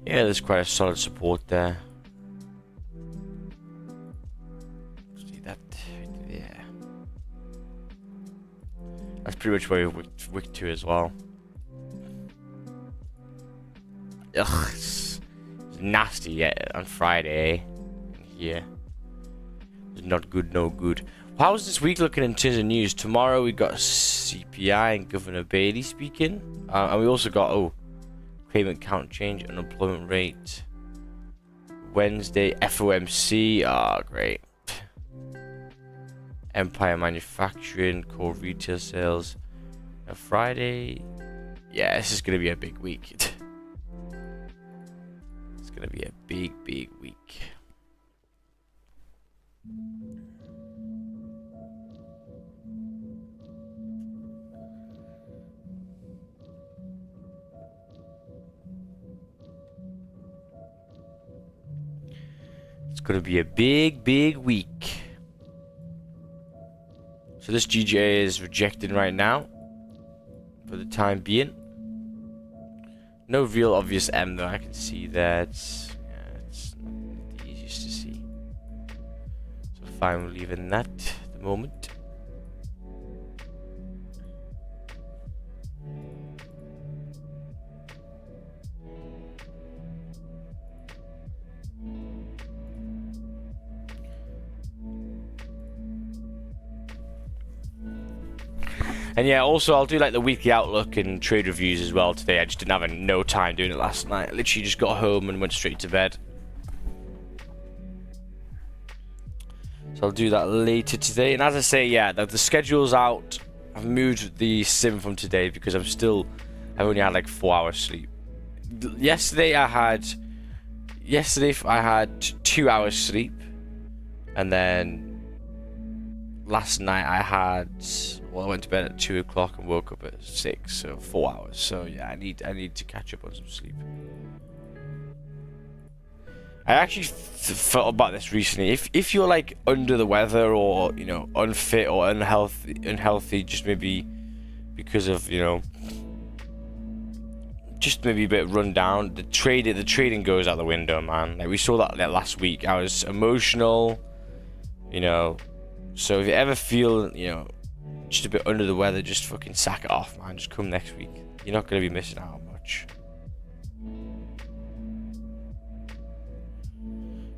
Yeah, there's quite a solid support there. See that? Yeah. That's pretty much where we wick to as well. Ugh, it's nasty yet on Friday. Yeah. It's not good, no good. How's this week looking in terms of news? Tomorrow we got CPI and Governor Bailey speaking. And we also got, payment count change, unemployment rate. Wednesday, FOMC. Great. Empire Manufacturing, core retail sales. And Friday, yeah, this is going to be a big week. It's going to be a big week. It's going to be a big week. So this GJ is rejected right now. For the time being. No real obvious M though. I can see that. It's not the easiest to see. So fine, we're leaving that at the moment. And yeah, also I'll do like the weekly outlook and trade reviews as well today. I just didn't have no time doing it last night. I literally just got home and went straight to bed. So I'll do that later today. And as I say, yeah, the schedule's out. I've moved the sim from today because I've only had like 4 hours sleep. Yesterday I had 2 hours sleep. And then last night I went to bed at 2 o'clock and woke up at 6, so 4 hours. So yeah, I need to catch up on some sleep. I actually thought about this recently. If you're like under the weather or unfit or unhealthy, just maybe because of just maybe a bit run down, the trading goes out the window, man. Like we saw that last week. I was emotional, So if you ever feel just a bit under the weather, just fucking sack it off, man. Just come next week. You're not going to be missing out on much.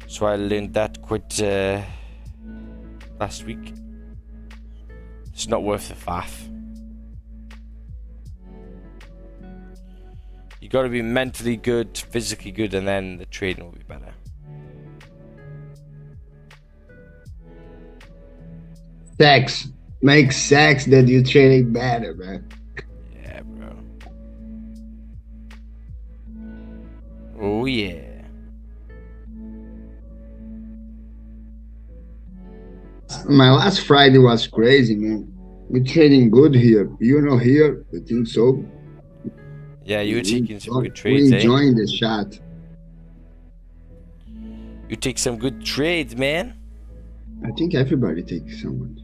So I learned that quite last week. It's not worth the faff. You got to be mentally good, physically good, and then the trading will be better. Sex. makes sense that you're trading better, man. Yeah, bro. Oh yeah. My last Friday was crazy, man. We're trading good here. You know here, I think so. Yeah, you were taking some good We trades, eh? enjoying the shot. You take some good trades, man. I think everybody takes someone.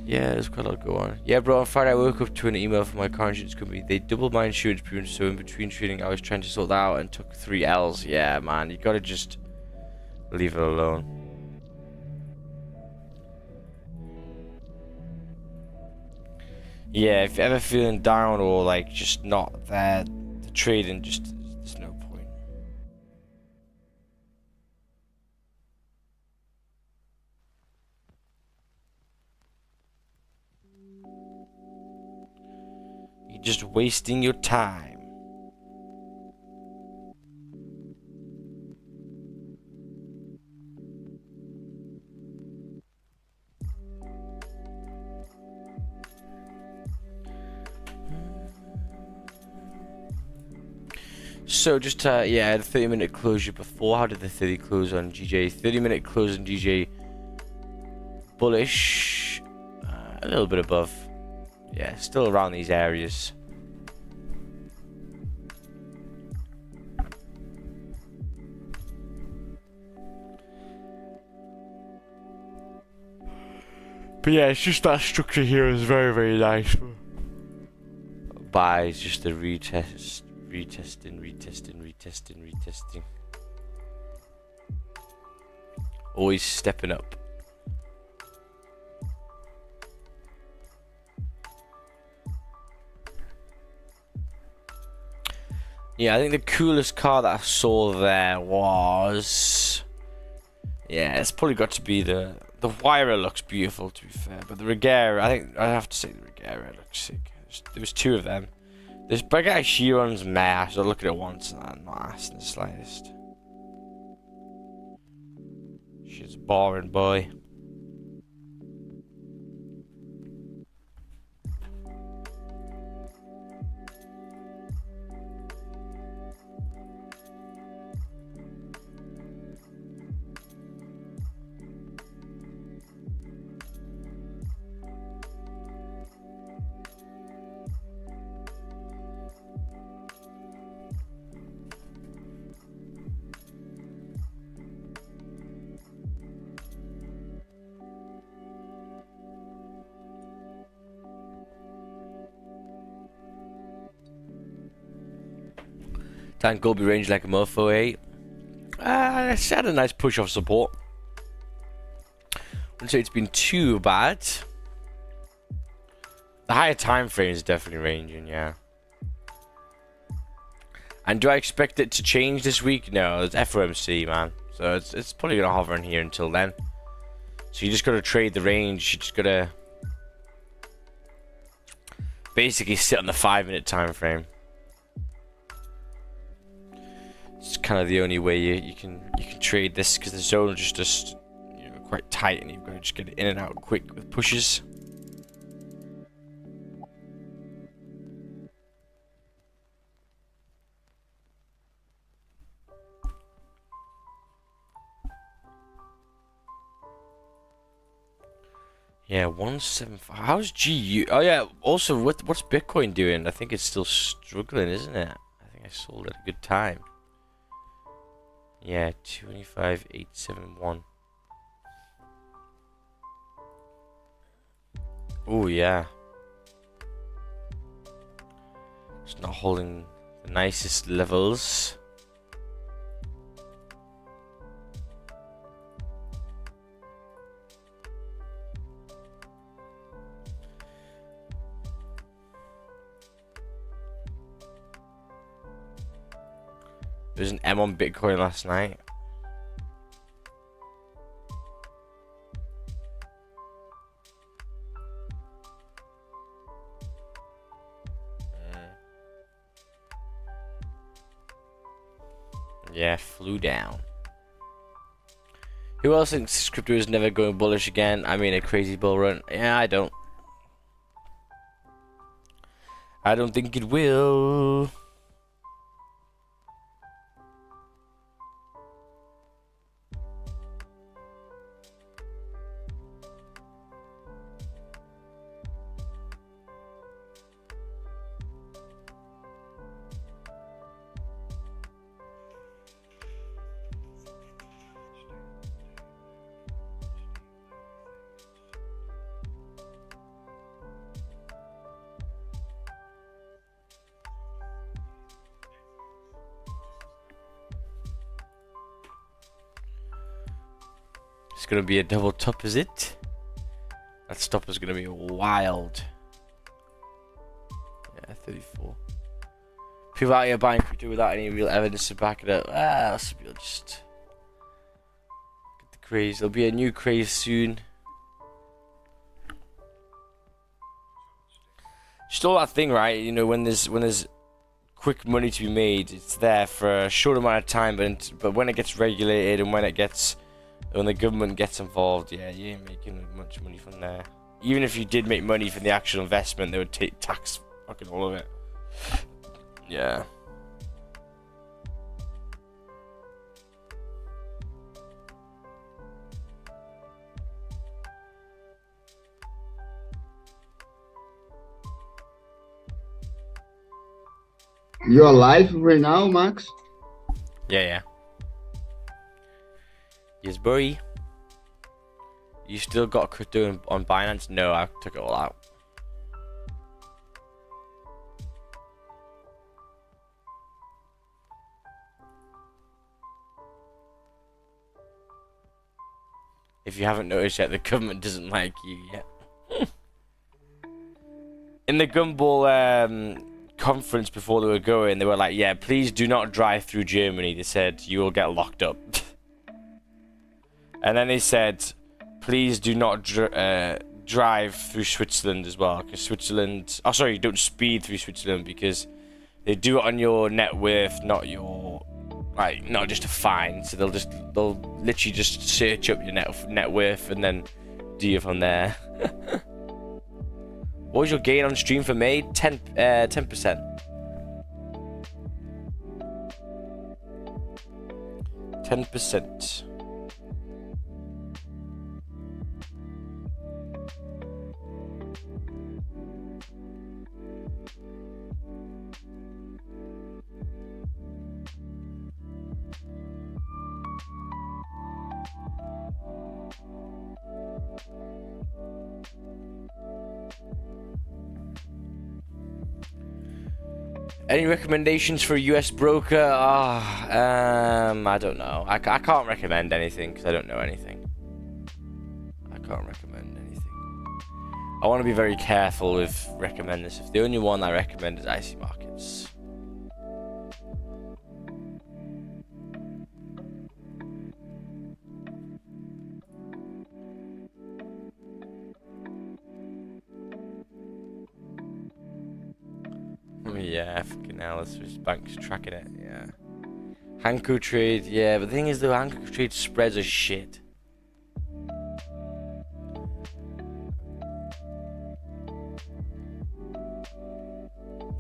Yeah, there's quite a lot going on. Yeah, bro, on Friday I woke up to an email from my car insurance company. They doubled my insurance premium, so in between trading I was trying to sort that out and took 3 L's. Yeah, man, you gotta just leave it alone. Yeah, if you're ever feeling down or like just not there to trading, just there's no point. You're just wasting your time. So just yeah, I had a 30-minute closure before. How did the 30 close on GJ? 30-minute close on GJ. Bullish, a little bit above. Yeah, still around these areas. But yeah, it's just that structure here is very, very nice. Buy is just a retest, retesting. Always stepping up. Yeah, I think the coolest car that I saw there was... Yeah, it's probably got to be the Huayra looks beautiful, to be fair, but the Regera, I think I have to say the Regera looks sick. There was 2 of them. This Bugatti Chiron's meh. I should look at it once and I'm not asking the slightest. She's boring, boy. Tank Gold be ranged like a mofo, eh? It's had a nice push off support. Wouldn't say it's been too bad. The higher time frame is definitely ranging, yeah. And do I expect it to change this week? No, it's FOMC, man. So it's probably gonna hover in here until then. So you just gotta trade the range. You just gotta basically sit on the 5-minute time frame. It's kind of the only way you can trade this, because the zone is just you know, quite tight, and you've got to just get it in and out quick with pushes. Yeah, 175. How's GU? Oh yeah. Also, what's Bitcoin doing? I think it's still struggling, isn't it? I think I sold at a good time. Yeah, 25,871. Oh yeah. It's not holding the nicest levels. There was an M on Bitcoin last night. Yeah, flew down. Who else thinks crypto is never going bullish again? I mean, a crazy bull run. Yeah, I don't. I don't think it will. It's gonna be a double top, is it? That stop is gonna be wild. Yeah, 34. People out here buying crypto without any real evidence to back it up. That's just get the craze. There'll be a new craze soon. Just all that thing, right? You know, when there's quick money to be made, it's there for a short amount of time, but when it gets regulated and when the government gets involved, yeah, you ain't making much money from there. Even if you did make money from the actual investment, they would take tax fucking all of it. Yeah. You're live right now, Max? Yeah. Yes, boy. You still got crypto on Binance? No, I took it all out. If you haven't noticed yet, the government doesn't like you yet. In the Gumball conference before they were going, they were like, yeah, please do not drive through Germany. They said, you will get locked up. And then they said, please do not drive through Switzerland as well. Because Switzerland... Oh, sorry, don't speed through Switzerland because they do it on your net worth, not your... Like, not just a fine. So they'll literally just search up your net worth and then do you from there. What was your gain on stream for May? 10%. 10%. Any recommendations for a US broker? I don't know. I can't recommend anything because I don't know anything. I can't recommend anything. I want to be very careful with recommending stuff. The only one I recommend is IC Markets. Yeah, fucking hell, this bank's tracking it, yeah. Hanko trade, yeah, but the thing is though, Hanko trade spreads are shit.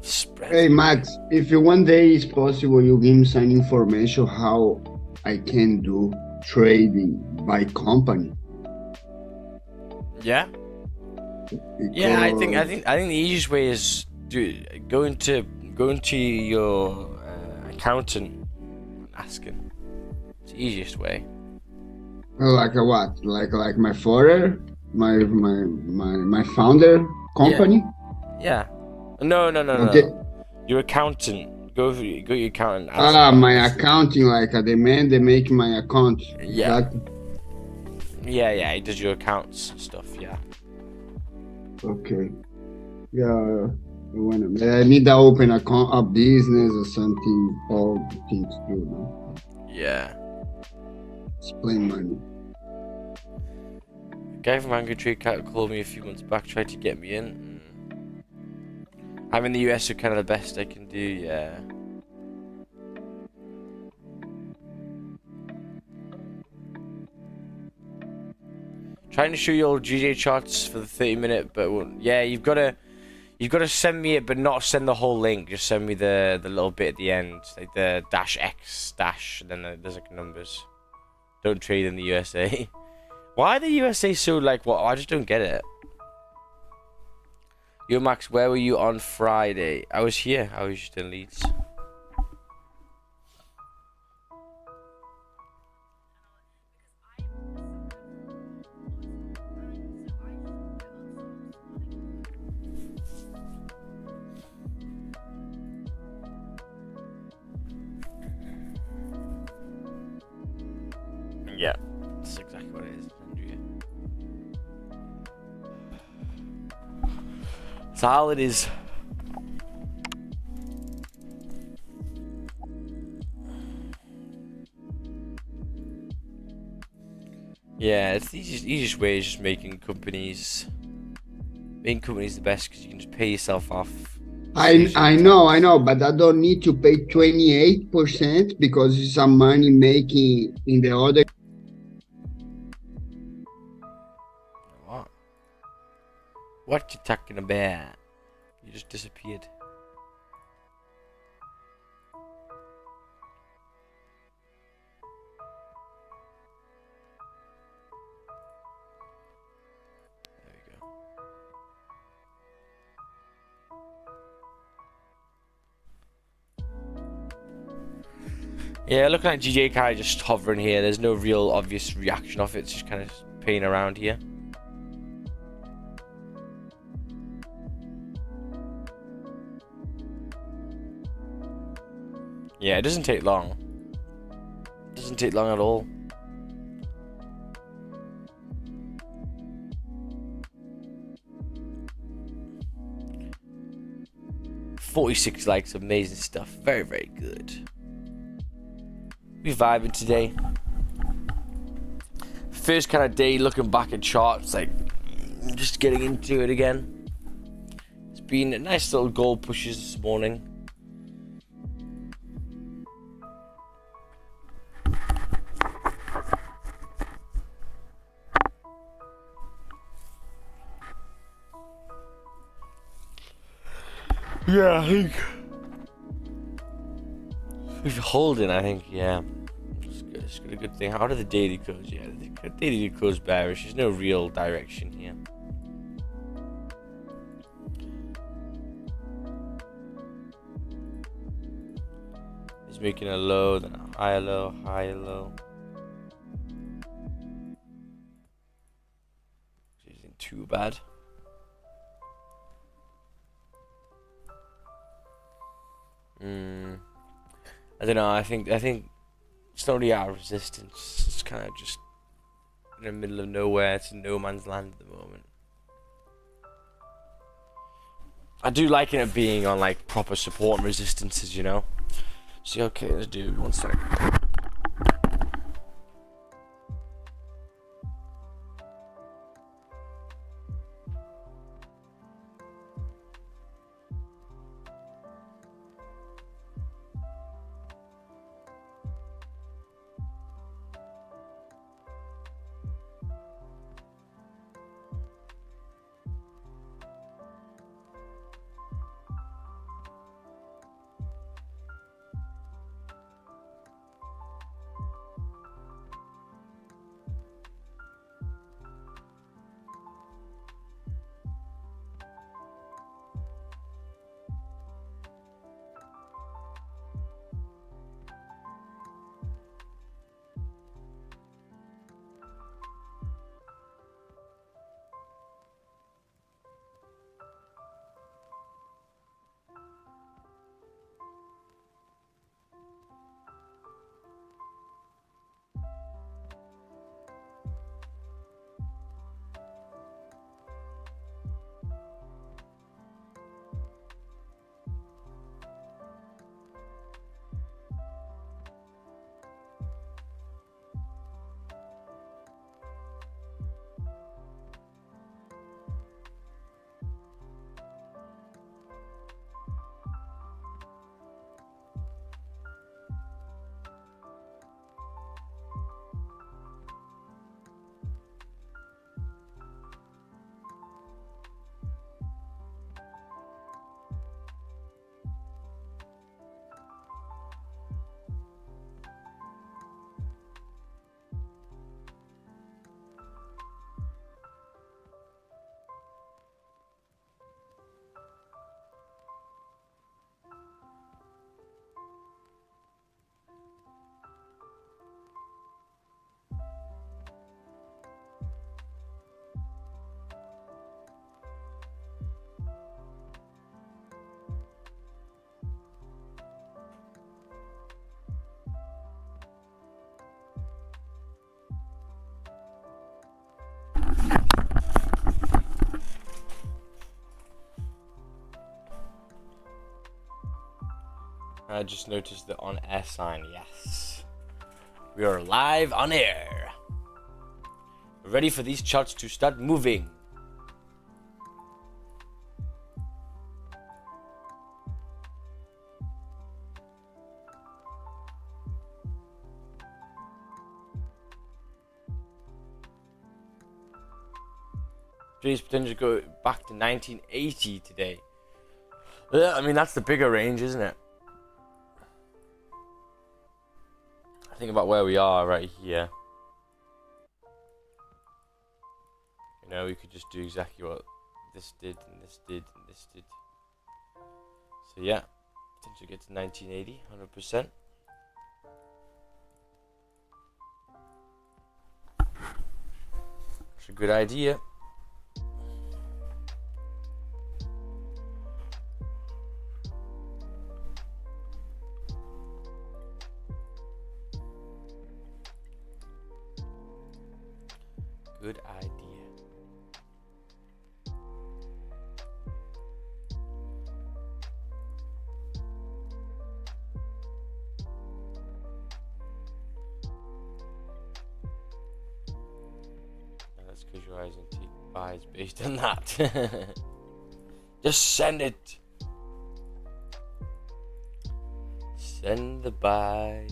Spreads. Hey Max, if one day is possible, you give me some information how I can do trading by company. Yeah? Yeah, I think the easiest way is going to your accountant and asking. It's the easiest way. Like a what? Like my founder, my founder company? Yeah. No. Okay. Your accountant. Go to your accountant. My accounting, like they make my account. Yeah. Exactly. Yeah, he does your accounts and stuff, yeah. Okay. Yeah. I need to open a business or something. All the things to do. No? Yeah. It's plain money. A guy from Angry Tree called me a few months back, tried to get me in. I'm in the US, so kind of the best I can do, yeah. Trying to show you all GJ charts for the 30-minute, but yeah, you've got to send me it, but not send the whole link. Just send me the little bit at the end, like the -X and then there's like numbers. Don't trade in the USA. Why are the USA so like what? I just don't get it. Yo, Max, where were you on Friday? I was here. I was just in Leeds. Yeah, that's exactly what it is. That's all it is. Yeah, it's the easiest way is just making companies the best because you can just pay yourself off. I know, but I don't need to pay 28% because it's some money making in the other. What you talking about? You just disappeared. There we go. Yeah, looking at GJ kind of just hovering here. There's no real obvious reaction of it. It's just kind of playing around here. Yeah, it doesn't take long. It doesn't take long at all. "46 likes, amazing stuff. Very, very good. We vibing today. First kind of day looking back at charts, like just getting into it again. It's been a nice little goal pushes this morning. Yeah, I think if you're holding, I think, yeah, it's got a good thing. How did the daily close? Yeah, the daily close bearish. There's no real direction here. He's making a low, then a higher low, higher low. Isn't too bad. I don't know. I think it's not really out of resistance. It's kind of just in the middle of nowhere. It's no man's land at the moment. I do like it being on like proper support and resistances, you know. See, okay, let's do 1 sec. I just noticed the on air sign. Yes. We are live on air. Ready for these charts to start moving. Today's potential to go back to 1980 today. Yeah, I mean, that's the bigger range, isn't it? Think about where we are right here. You know, we could just do exactly what this did, and this did, and this did. So yeah, potentially get to 1980, 100%. It's a good idea. Good idea. Now let's close your eyes and take buys based on that. Just send it. Send the buys.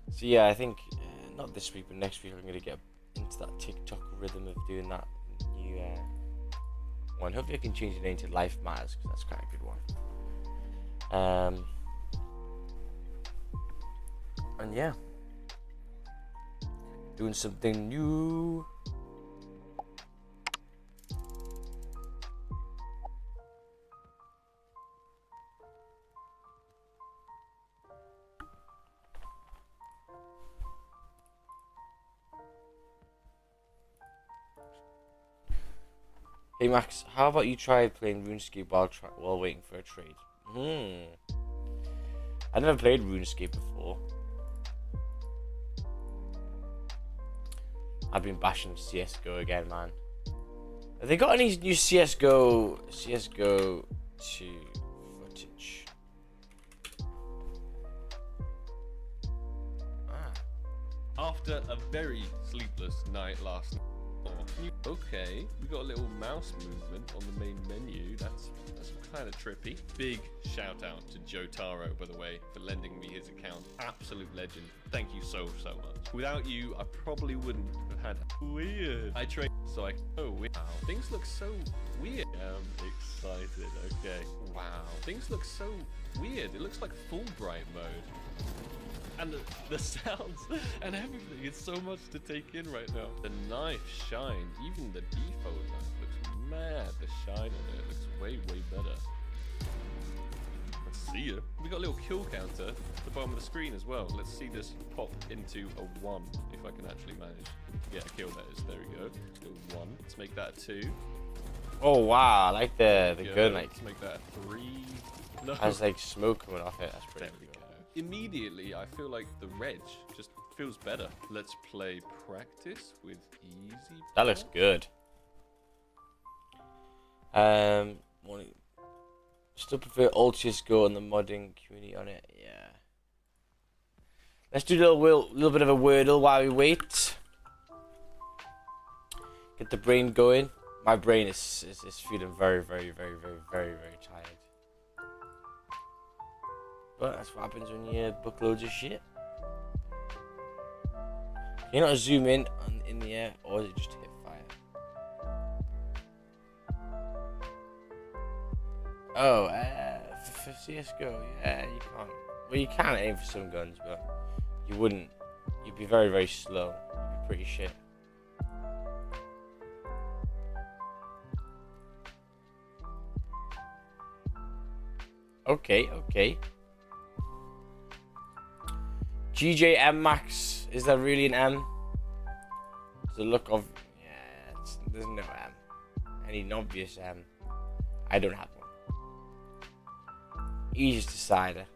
So yeah, I think not this week, but next week I'm gonna get into that TikTok rhythm of doing that new one. Hopefully I can change the name to Life Matters, because that's quite a good one. And yeah, doing something new. Hey Max, how about you try playing RuneScape while waiting for a trade? I never played RuneScape before. I've been bashing CSGO again, man. Have they got any new CSGO 2 footage? After a very sleepless night last night. Okay, we got a little mouse movement on the main menu. That's kind of trippy. Big shout out to Joe Taro, by the way, for lending me his account. Absolute legend. Thank you so much. Without you, I probably wouldn't have had. Weird. I trade so I. Oh wow, things look so weird. I'm excited. Okay. Wow, things look so weird. It looks like Fulbright mode. And the sounds and everything, it's so much to take in right now. The knife shine, even the default knife looks mad. The shine on it looks way better. Let's see ya. We got a little kill counter at the bottom of the screen as well. Let's see this pop into a 1, if I can actually manage to get a kill, that is. There we go. Little 1. Let's make that a 2. Oh wow, I like the gun. Like, let's make that a 3. No. Has like smoke coming off it. That's pretty cool. Immediately, I feel like the reg just feels better. Let's play practice with easy. That looks good. Still prefer old CSGO and the modding community on it. Yeah. Let's do a little bit of a wordle while we wait. Get the brain going. My brain is feeling very tired. But that's what happens when you book loads of shit. Can you not zoom in the air, or is it just hip fire? Oh, for CSGO, yeah, you can't. Well, you can aim for some guns, but you wouldn't. You'd be very slow. You'd be pretty shit. Okay. GJM Max, is that really an M? The look of, yeah, there's no M. I need an obvious M. I don't have one. Easiest decider.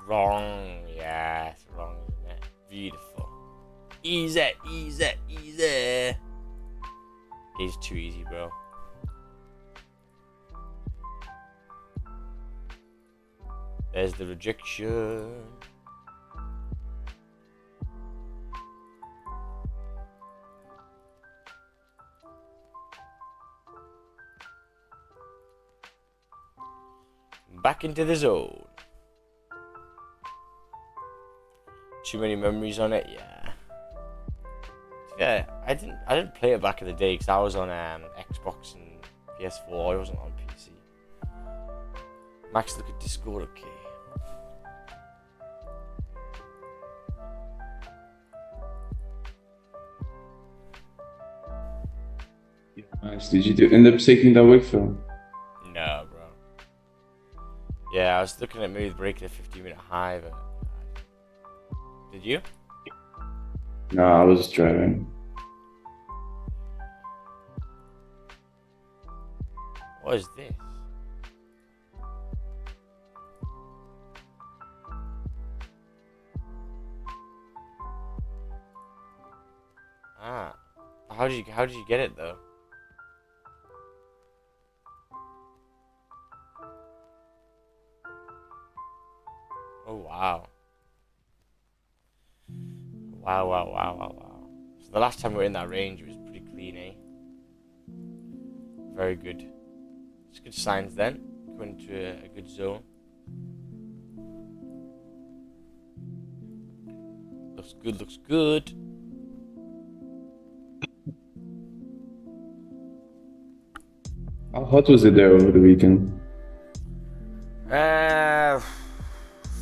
Wrong. Yeah, it's wrong, isn't it? Beautiful. Easy, easy, easy. It's too easy, bro. There's the rejection. Back into the zone. Too many memories on it, yeah. Yeah, I didn't play it back in the day because I was on Xbox and PS4. I wasn't on PC. Max, look at Discord, okay. Yeah, nice. Did you end up taking that wick film? No, bro. Yeah, I was looking at maybe breaking a 15-minute high, but did you? No, I was driving. What is this? Ah, how did you get it though? Oh wow. Wow. So the last time we were in that range, it was pretty clean, eh? Very good. It's good signs then. Going to a good zone. Looks good. How hot was it there over the weekend?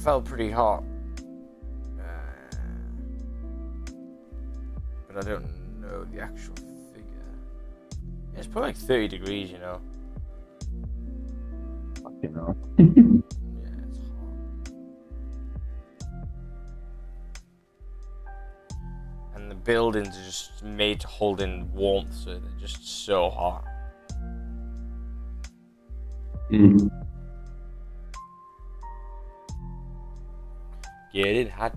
Felt pretty hot. But I don't know the actual figure. Yeah, it's probably like 30 degrees, you know. Fucking hell. Yeah, it's hot. And the buildings are just made to hold in warmth, so they're just so hot. Mm. Get it hot.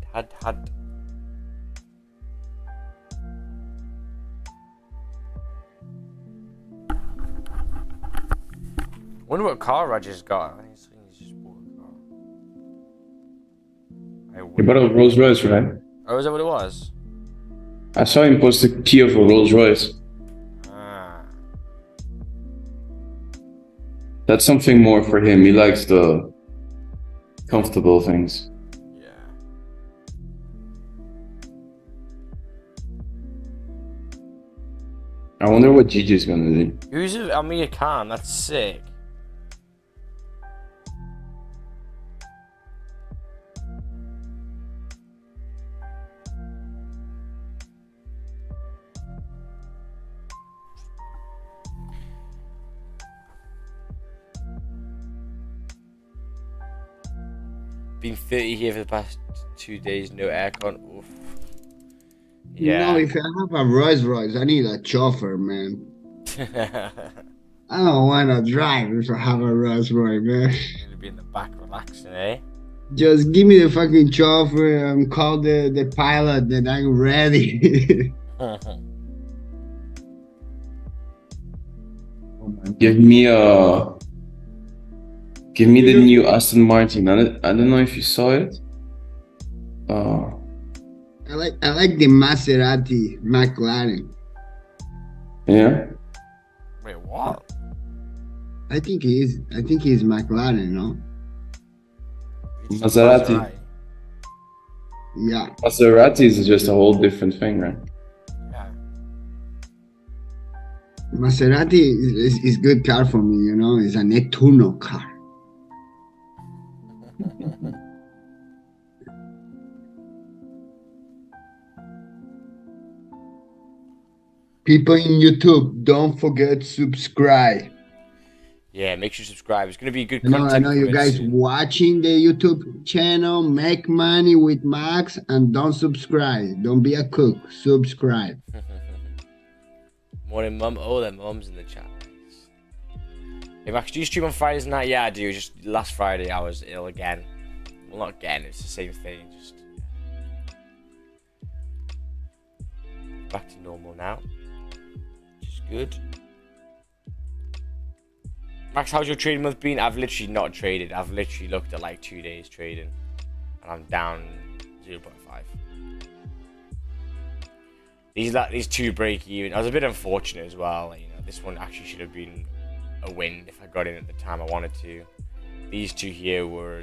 Wonder what car Roger's got. I think he's just bought a car. He bought a Rolls Royce, right? Oh, is that what it was? I saw him post a key of a Rolls Royce. Ah. That's something more for him. He likes the comfortable things. Yeah. I wonder what Gigi's gonna do. Who's Amir Khan? That's sick. Been 30 here for the past 2 days, no aircon. Oof. Yeah. You know, if I have a Rolls Royce, I need a chauffeur, man. I don't want to drive if I have a Rolls Royce, man. You need to be in the back relaxing, eh? Just give me the fucking chauffeur and call the pilot that I'm ready. Give me the new Aston Martin. I don't know if you saw it. I like the Maserati McLaren. Yeah. Wait, what? I think he's McLaren, no? It's Maserati. Yeah. Maserati is just a whole different thing, right? Yeah. Maserati is good car for me, you know. It's a Nettuno car. People in YouTube, don't forget to subscribe. Yeah, make sure you subscribe. It's gonna be good I content. know you coming guys soon. watching the YouTube channel, make money with Max, and don't subscribe. Don't be a cook. Subscribe. Morning, mum. Oh, their mum's in the chat. Hey, Max, do you stream on Fridays night? Yeah, I do. Just last Friday, I was ill again. Well, not getting, it's the same thing, just back to normal now, which is good. Max, how's your trading month been? I've literally not traded. I've literally looked at like 2 days trading, and I'm down 0.5. These two break even. I was a bit unfortunate as well. You know, this one actually should have been a win if I got in at the time I wanted to. These two here were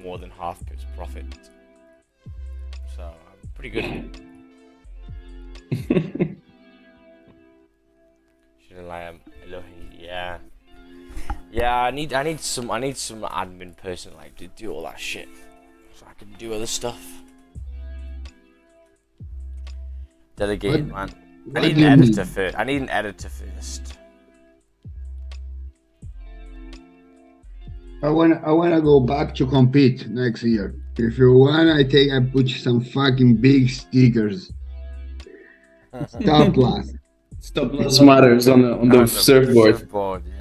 more than half pips profit, so I'm pretty good. Shouldn't lie. Yeah. Yeah, I need some admin person like to do all that shit, so I can do other stuff. Delegate, man. I need an editor first. I need an editor first. I wanna go back to compete next year. If you want, I put some fucking big stickers. Top class. Stop loss matters on the surfboard.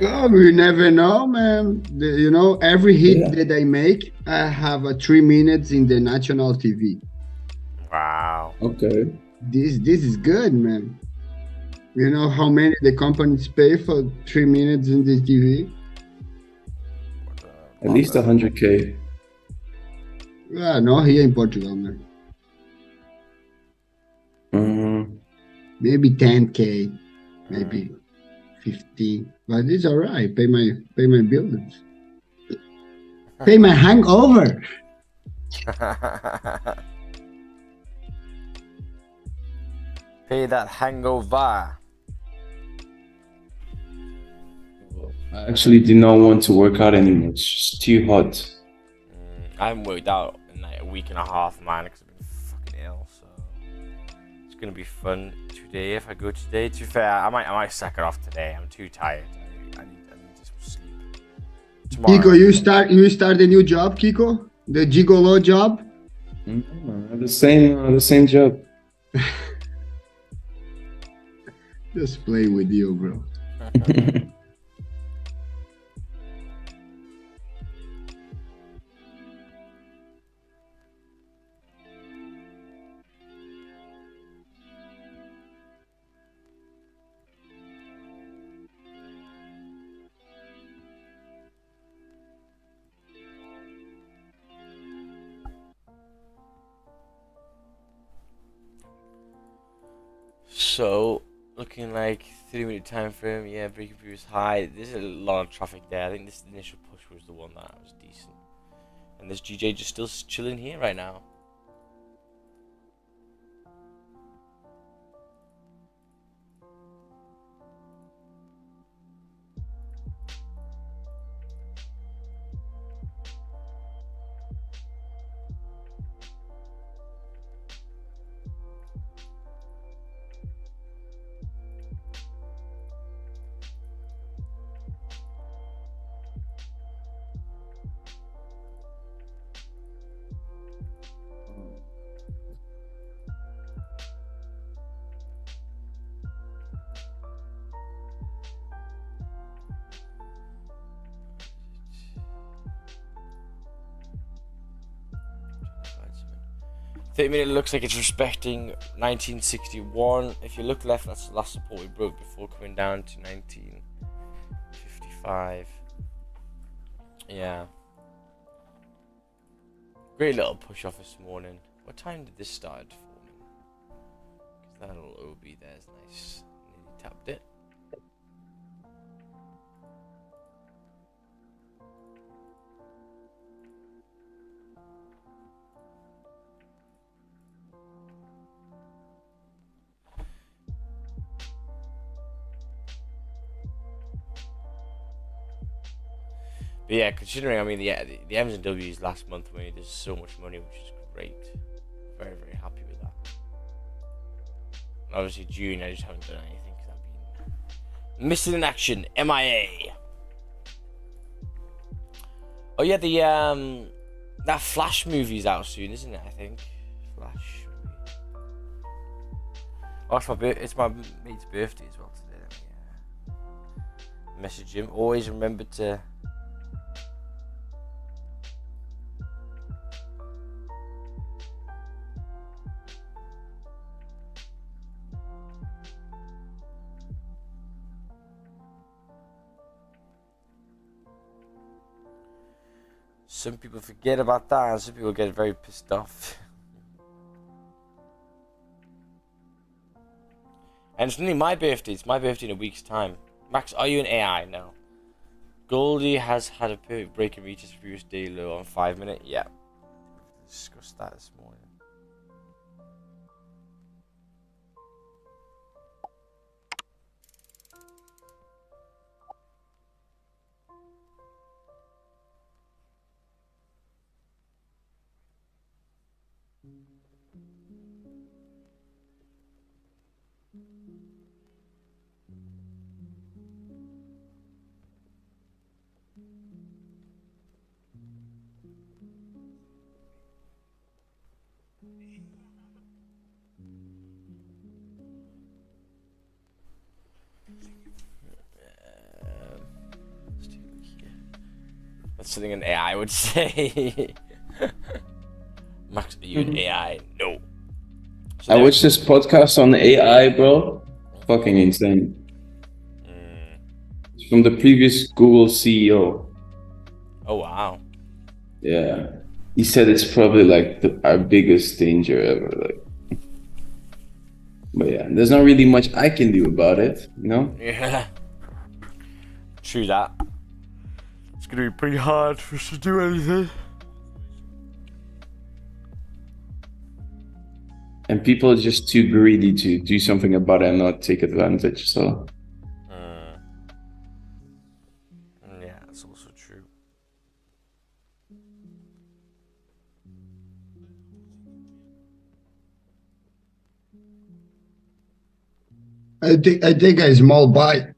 Oh, we never know, man. You know, every hit that I make, I have a 3 minutes in the national TV. Wow. Okay. This is good, man. You know how many the companies pay for 3 minutes in the TV? At least 100K. Yeah, no, here in Portugal, man. Maybe 10K, maybe 15. But it's alright. Pay my bills. Pay my hangover. Pay that hangover. I actually did not want to work out anymore. It's just too hot. I haven't worked out in like a week and a half, man, because I've been fucking ill. So it's gonna be fun today if I go today. To be fair, I might sack it off today. I'm too tired. I need to sleep. Tomorrow. Kiko, you start a new job, Kiko? The gigolo job? The same job. Just play with you, bro. So, looking like 3-minute time frame, yeah, breaking previous high. There's a lot of traffic there. I think this initial push was the one that was decent. And this GJ just still chilling here right now. minute looks like it's respecting 1961. If you look left, that's the last support we broke before coming down to 1955. Yeah. Great little push off this morning. What time did this start forming? Because that little OB there is nice. Nearly tapped it. But yeah, considering, I mean, the M's and W's last month made us so much money, which is great. Very, very happy with that. And obviously June, I just haven't done anything because I've been missing in action. MIA. Oh yeah, that Flash movie's out soon, isn't it? I think Flash. Oh, it's my mate's birthday as well today. Message him. Always remember to some people forget about that, and some people get very pissed off. And it's only my birthday. It's my birthday in a week's time. Max, are you an AI? No. Goldie has had a perfect break and reached his previous day low on 5 minute. Yeah. We discussed that this morning. That's something an AI would say. Max, are you an AI? No. So I watched this podcast on AI, bro. Fucking insane. It's from the previous Google CEO. Oh wow. Yeah. He said it's probably like our biggest danger ever. Like, but yeah, there's not really much I can do about it, you know? Yeah. True that. It's gonna be pretty hard for us to do anything. And people are just too greedy to do something about it and not take advantage, so. Yeah, that's also true. I think a small buy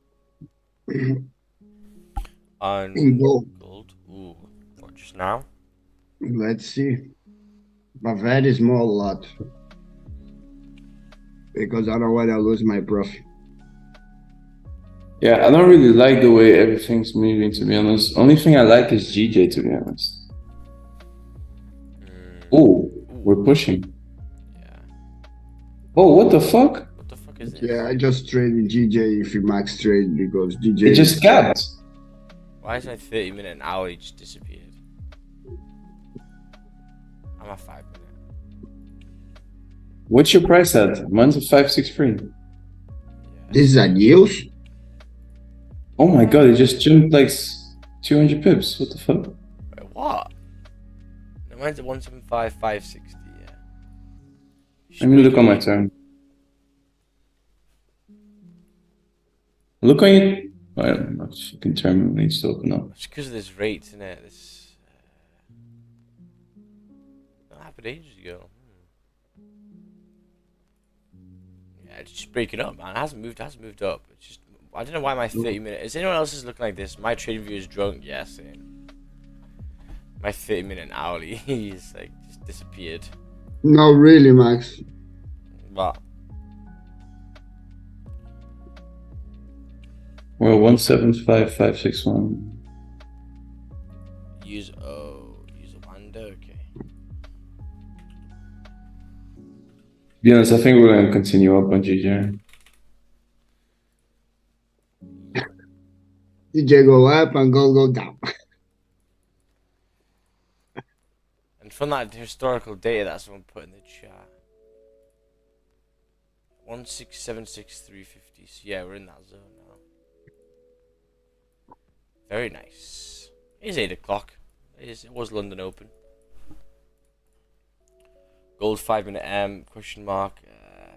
On in gold. Ooh, what, just now? Let's see. But very small lot. Because I don't want to lose my profit. Yeah, I don't really like the way everything's moving, to be honest. Only thing I like is GJ, to be honest. Oh, we're pushing. Yeah. Oh, what the fuck? What the fuck is this? Yeah, I just traded GJ if you max trade because DJ. It just gapped. Why is my 30 minute and hourly just disappeared? I'm at 5 minute. What's your price at? Mine's at 563. Yeah. This is a news? Oh my god, it just jumped like 200 pips. What the fuck? Wait, what? No, mine's at 175, 560, yeah. Let me look on my turn. Look on your... I don't know, fucking terminal needs to open up. It's because of this rate, isn't it? This... that happened ages ago. Yeah, it's just breaking up, man. It hasn't moved up. It's just... I don't know why my 30 minute... Is anyone else looking like this? My trading view is drunk? Yeah, same. My 30 minute and hourly is like just disappeared. No, really, Max. But Well, 175,561. use a wonder, okay. To be honest, I think we're gonna continue up on GJ. DJ go up and gold go down. And from that historical data that someone put in the chat, 1676350. So yeah, we're in that zone now. Very nice. It is 8 o'clock. It was London Open. Gold 5 minute M question mark.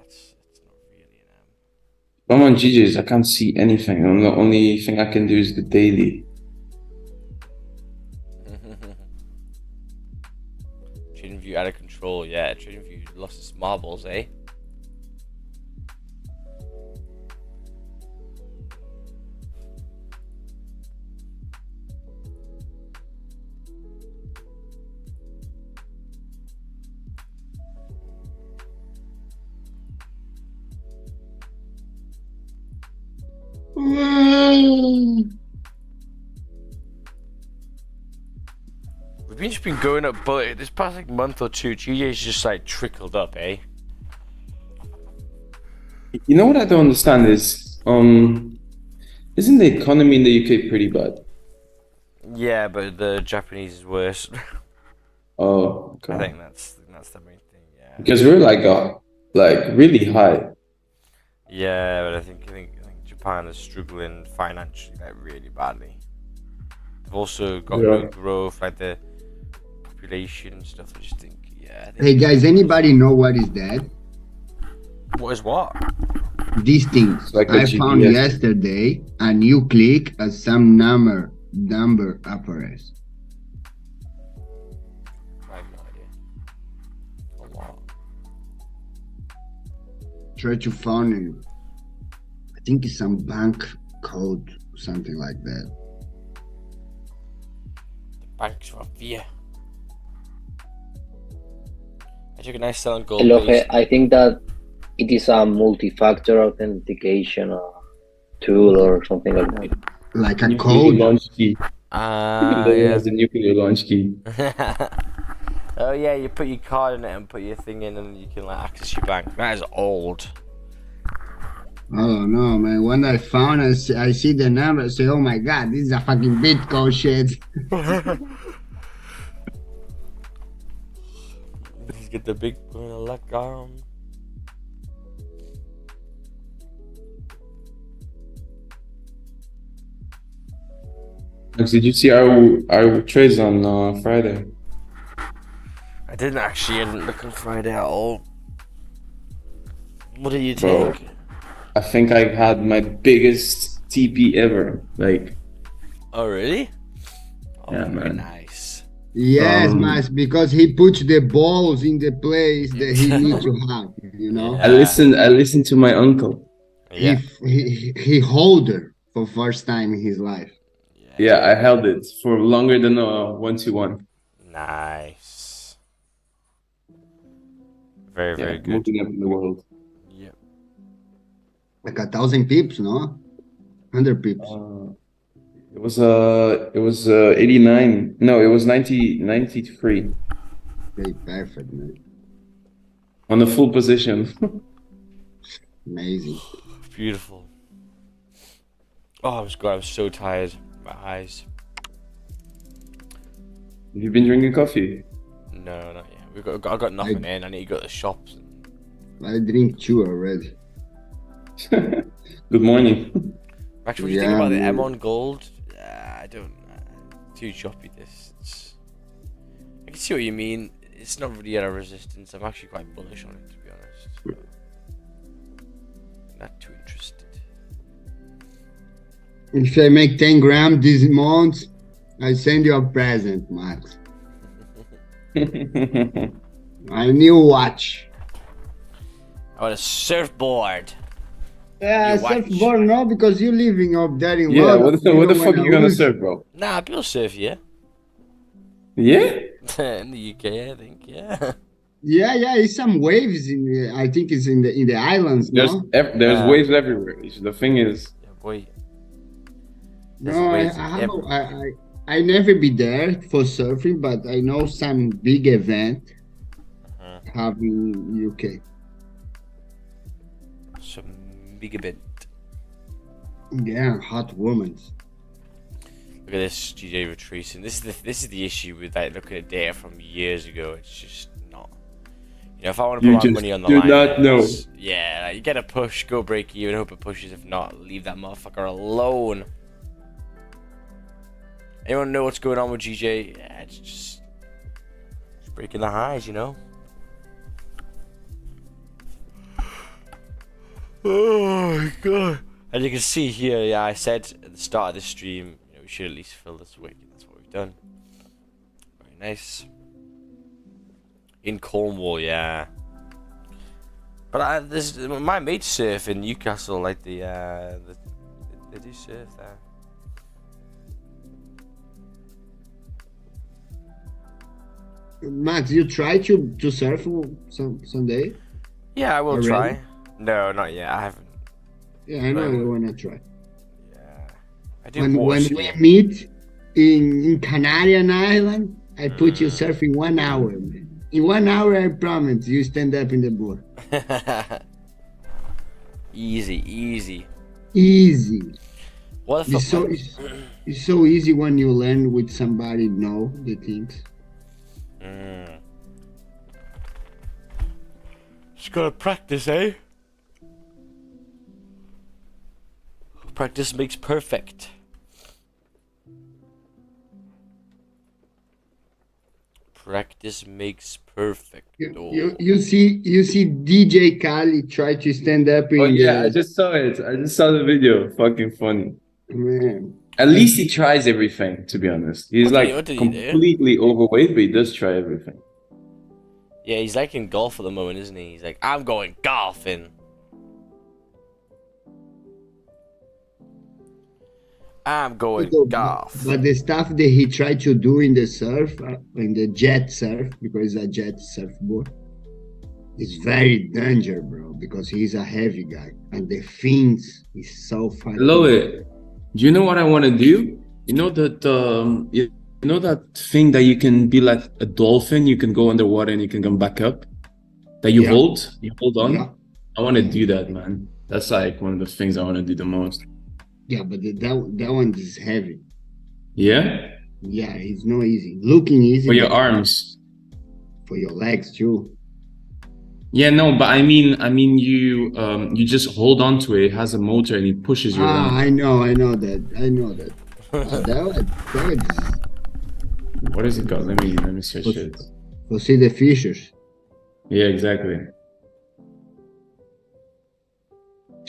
It's not really an I'm on GJ's, I can't see anything. And the only thing I can do is the daily. Trading view out of control. Yeah, trading view lost its marbles, eh? We've just been going up, but this past like month or two, GJ's just like trickled up, eh? You know what I don't understand is, isn't the economy in the UK pretty bad? Yeah, but the Japanese is worse. Oh, okay. I think that's the main thing. Yeah. Because we're like really high. Yeah, but I think Japan is struggling financially like really badly. They've also got no growth, like the population and stuff. I just think, yeah. I think Hey guys, anybody know what is that? what is what? These things It's like a I found GPS. yesterday, and you click some number apparatus. I have no idea. A lot. Try to find it. I think it's some bank code, something like that. The banks are fear. I took a nice selling gold. Eloge, I think that it is a multi-factor authentication tool or something like that. Like a Nuclear code. launch key. Ah, It yeah. has the nuclear launch key. Oh yeah, you put your card in it and put your thing in, and you can like access your bank. That is old. I don't know, man. When I found it, I see the number, I say, oh my god, this is a fucking Bitcoin shit. Let's get the big luck on. Max, did you see our trades on Friday? I didn't actually. I didn't look on Friday at all. What do you Bro. think? I think I had my biggest TP ever. Like, Oh really? Oh, Yeah, very man. nice. Yes, Mas, because he puts the balls in the place that he needs to have, you know? Yeah. I listened to my uncle. Yeah. He hold her for first time in his life. Yeah, I held it for longer than 1-2-1. Nice. Very, Yeah, very good. moving up in the world. Yep. Like 1,000 pips, no? 100 pips. It was 89. No, it was 93 Okay, perfect, man. on the full position. Amazing. Beautiful. Oh, I was so tired. My eyes. Have you been drinking coffee? No, not yet. I got nothing in. I need to go to the shops. I drink 2 already. Good morning. Actually, what do you think about the M on gold? I don't. Too choppy. I can see what you mean. It's not really at a resistance. I'm actually quite bullish on it, to be honest. Not too interested. If I make 10 grams this month, I send you a present, Max. A new watch. I want a surfboard. Yeah, New watch. surfboard no, because you're living up there in Yeah, London. what the know fuck when are you I gonna was- serve, bro? Nah, people surf, yeah. Yeah? In the UK, I think, yeah. Yeah, it's some waves in the, I think it's in the islands, There's no? there's waves everywhere. The thing is, Yeah, boy. No, waves I never be there for surfing, but I know some big event happening in UK. Some big bit. Yeah, hot women. Look at this GJ retracing. This is the issue with like looking at data from years ago. It's just not. You know, if I want to You put my just money on the do line, not know. yeah, like, you get a push, go break even, hope it pushes. If not, leave that motherfucker alone. Anyone know what's going on with GJ? Yeah, it's just breaking the highs, you know. Oh my god. As you can see here, yeah, I said at the start of the stream, you know, we should at least fill this wick. That's what we've done. Very nice. In Cornwall, yeah. But there's my mates surf in Newcastle, like they do surf there. Max, you try to surf someday? Yeah, I will Already? try. No, not yet. I haven't. Yeah, I know you wanna try. Yeah, I do. When water we skiing. meet in Canarian Island, I put you surfing 1 hour, man. In 1 hour, I promise you stand up in the board. Easy. Easy. What the It's fuck? so it's so easy when you learn with somebody know the things. Just gotta practice, eh? Practice makes perfect. Practice makes perfect. You see DJ Khaled try to stand up in Oh yeah, I the just saw it. I just saw the video. Fucking funny. man. At least he tries everything, to be honest. He's What like did he do? completely overweight, but he does try everything. Yeah, he's like in golf at the moment, isn't he? He's like, I'm going golfing. I'm going golf. But the stuff that he tried to do in the surf, in the jet surf, because it's a jet surfboard, is very dangerous, bro. Because he's a heavy guy, and the fins is so fucking. Love it. Do you know what I want to do? You know that you know that thing that you can be like a dolphin. You can go underwater and you can come back up. That you hold on. Yeah. I want to do that, man. That's like one of the things I want to do the most. Yeah, but that one is heavy. Yeah. Yeah, it's not easy. Looking easy For your but arms. for your legs too. Yeah, no, but I mean, you just hold on to it. It has a motor and it pushes you around. I know that. That What is it called? Let me search it. to see the fishes. Yeah, exactly.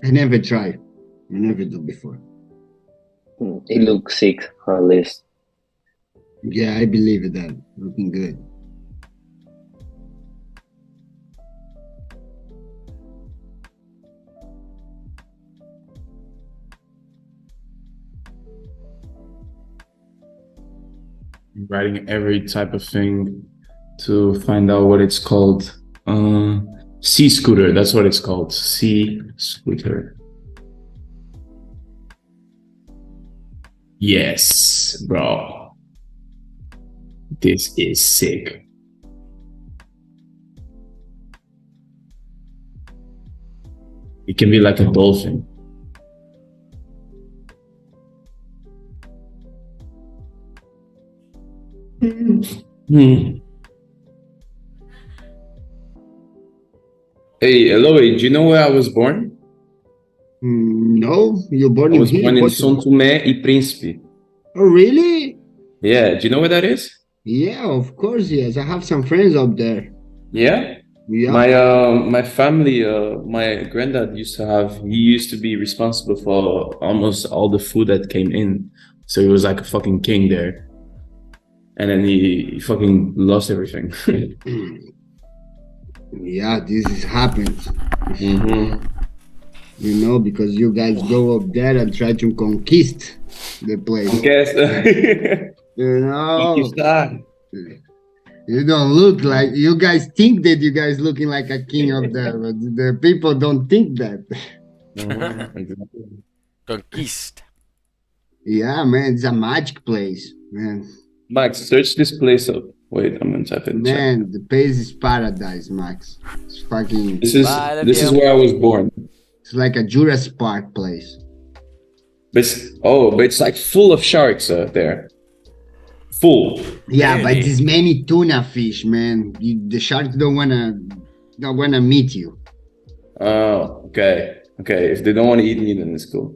I never tried. I never do before. He looks sick, at least. Yeah, I believe that. Looking good. Writing every type of thing to find out what it's called. Sea scooter, that's what it's called. Sea scooter. Yes, bro. This is sick. It can be like a dolphin. Hey, Eloy, do you know where I was born? No, you're born I in was here. born in Portugal. São Tomé e Príncipe. Oh, really? Yeah, do you know where that is? Yeah, of course, yes. I have some friends up there. Yeah? Yeah. My family, my granddad he used to be responsible for almost all the food that came in. So he was like a fucking king there. And then he fucking lost everything. Yeah, this is happens. Mm-hmm. You know, because you guys go up there and try to conquist the place. Guess. You know, Conquistar. you don't look like, you guys think that you guys looking like a king up there, but the people don't think that. Conquist. Yeah, man, it's a magic place, man. Max, search this place up. Wait, I'm gonna type it in chat. Man, the place is paradise, Max. It's fucking, This is where I was born. it's like a Jurassic Park place. But it's like full of sharks there. Full. Yeah, but Really? there's many tuna fish, man. The sharks don't wanna meet you. Oh, okay. Okay, if they don't want to eat me, then it's cool.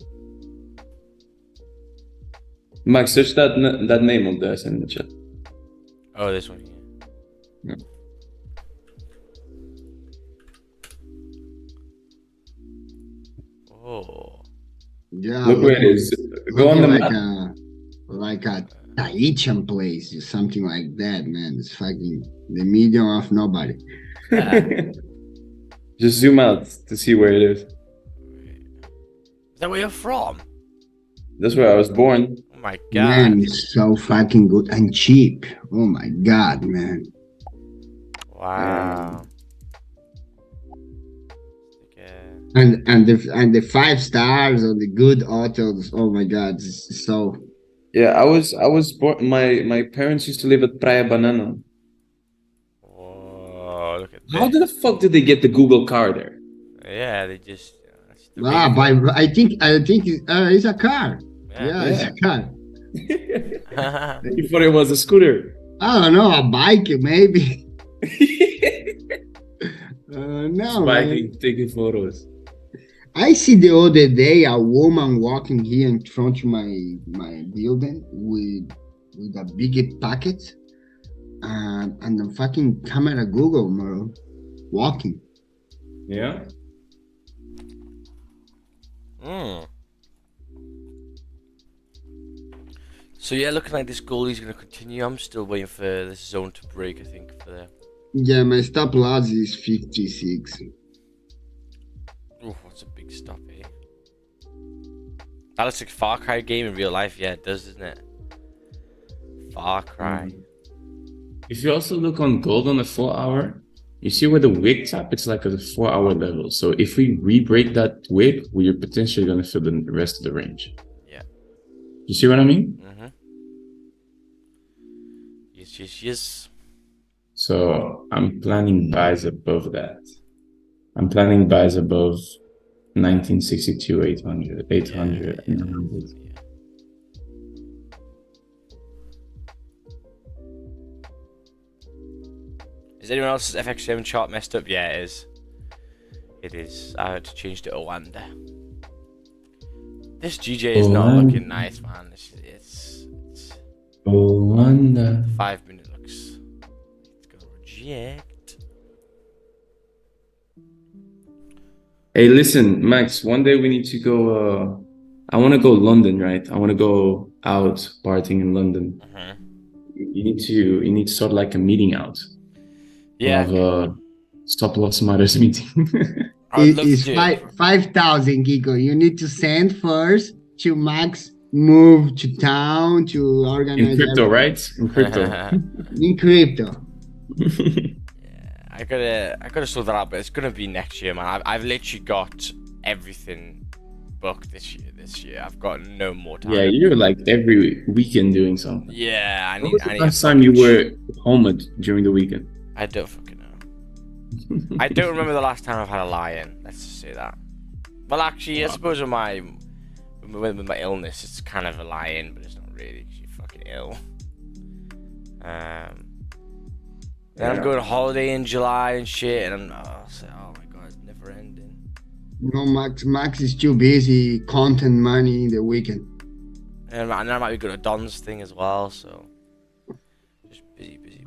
Max, search that name up there in the chat. Oh, this one here. Yeah. Oh. Yeah, Look where it is. Go on the like map. like a Tahitian place or something like that, man. It's fucking the medium of nobody. Just zoom out to see where it is. Is that where you're from? That's where I was born. Oh my god. Man, it's so fucking good and cheap. Oh my god, man. Wow. And the 5 stars or the good hotels. Oh my god, it's so. Yeah, I was born. My parents used to live at Praia Banana. Whoa, look at How this. the fuck did they get the Google car there? Yeah, they just. I think it's a car. Yeah, it's a car. You thought it was a scooter. I don't know, a bike maybe. No, man. Taking photos. I see the other day a woman walking here in front of my building with a big packet and the fucking camera Google, bro, walking. Yeah. So yeah, looking like this goalie's going to continue. I'm still waiting for this zone to break, I think, for there. Yeah, my stop loss is 56. Oh, what's a big stop, eh? That looks like Far Cry game in real life. Yeah, it does, doesn't it? Far Cry. If you also look on gold on the 4 hour, you see where the wick tap, it's like a 4 hour level. So if we re-break that wick, we're potentially going to fill the rest of the range. Yeah. You see what I mean? Mm-hmm. Yes. So I'm planning buys above that. I'm planning buys above 1962, 800, 800, Yeah. 900. Is anyone else's FX7 chart messed up? Yeah, it is. It is. I had to change to Owanda. This GJ is not looking nice, man. It's Owanda. 5 minute looks. Let's go reject. Hey, listen, Max, one day we need to go, I want to go London, right? I want to go out partying in London. You need to sort like a meeting out. Yeah. We'll have a Stop Loss Matters meeting. It is 5,000, Kiko. You need to send first to Max, move to town to organize. In crypto, right? In crypto. In crypto. I gotta sort that out, but it's gonna be next year, man. I've literally got everything booked this year. I've got no more time. Yeah, you're like every weekend doing something. Yeah, I When need. was I the need last time you were home during the weekend? I don't fucking know. I don't remember the last time I've had a lie-in. Let's just say that. Well, actually, I suppose with my illness, it's kind of a lie-in, but it's not really because you're fucking ill. Then I'm going on holiday in July and shit, and oh my god, it's never ending. No, Max is too busy content money in the weekend. And I might be going to Don's thing as well, so just busy.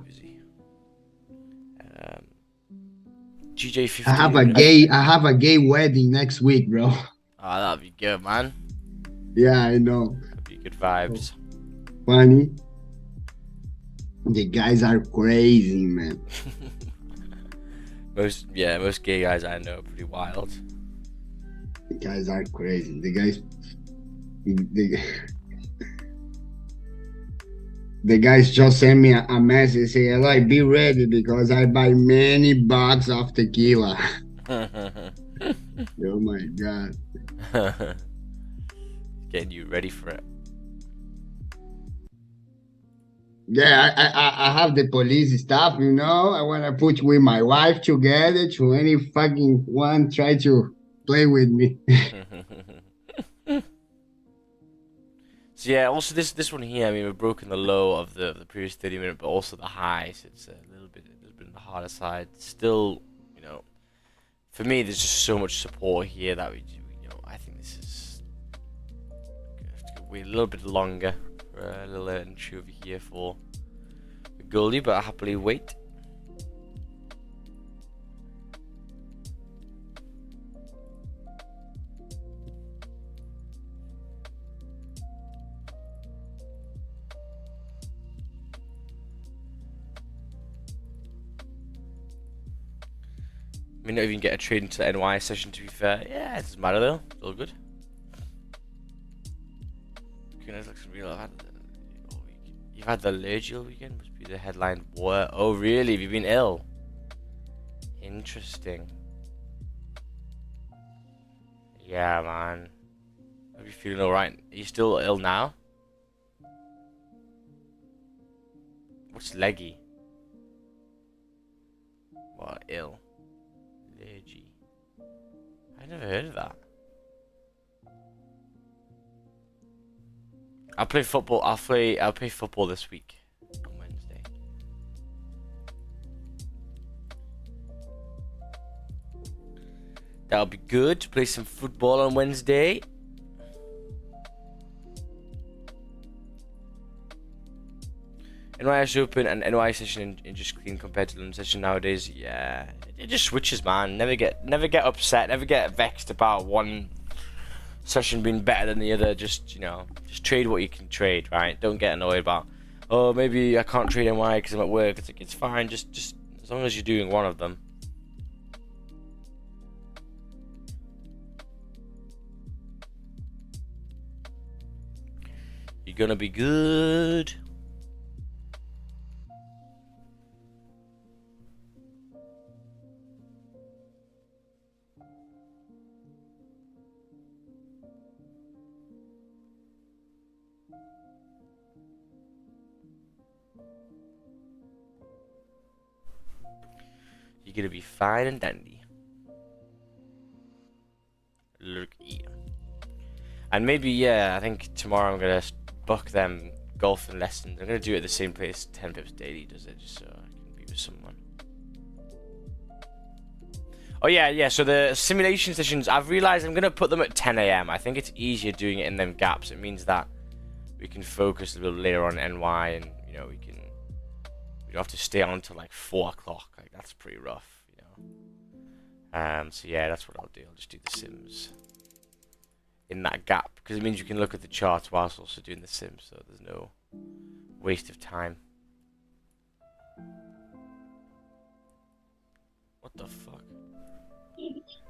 GJ15. I have a gay wedding next week, bro. Oh, that'd be good, man. Yeah, I know. That'd be good vibes. Funny. The guys are crazy, man. most gay guys I know are pretty wild. The guys are crazy. The guys just sent me a message saying, like, be ready because I buy many boxes of tequila. Oh my god. Getting you ready for it. Yeah, I have the police stuff, you know. I want to put with my wife together to any fucking one try to play with me. So yeah, also this one here, I mean, we've broken the low of the previous 30 minute, but also the high, so it's a little bit on the harder side. Still, you know, for me, there's just so much support here that I think this is gonna have to wait a little bit longer for a little entry over here for the goalie, but I'll happily wait. I may not even get a trade into the NY session, to be fair. Yeah, it doesn't matter though. It's all good. Looks real. You've had the allergy all weekend. Must be the headline. What? Oh, really? Have you been ill? Interesting. Yeah, man. Are you feeling alright? Are you still ill now? What's leggy? What? Ill. Allergy. I never heard of that. I'll play football. I'll play football this week on Wednesday. That'll be good to play some football on Wednesday. NYS Open and NY session in just clean compared to London session nowadays. Yeah, it just switches, man. Never get upset. Never get vexed about one session being better than the other. Just, you know, just trade what you can trade, right? Don't get annoyed about, oh, maybe I can't trade NY because I'm at work. It's like, it's fine. Just as long as you're doing one of them. You're gonna be good. You're gonna be fine and dandy. Look here. And maybe, yeah, I think tomorrow I'm gonna book them golfing lessons. I'm gonna do it at the same place 10 pips daily does it, just so I can be with someone. Oh yeah, so the simulation sessions, I've realized I'm gonna put them at 10 AM. I think it's easier doing it in them gaps. It means that we can focus a little later on NY, and you know, we don't have to stay on until like 4 o'clock. Like, that's pretty rough, you know. So yeah, that's what I'll do. I'll just do the sims in that gap, because it means you can look at the charts whilst also doing the sims, so there's no waste of time. What the fuck?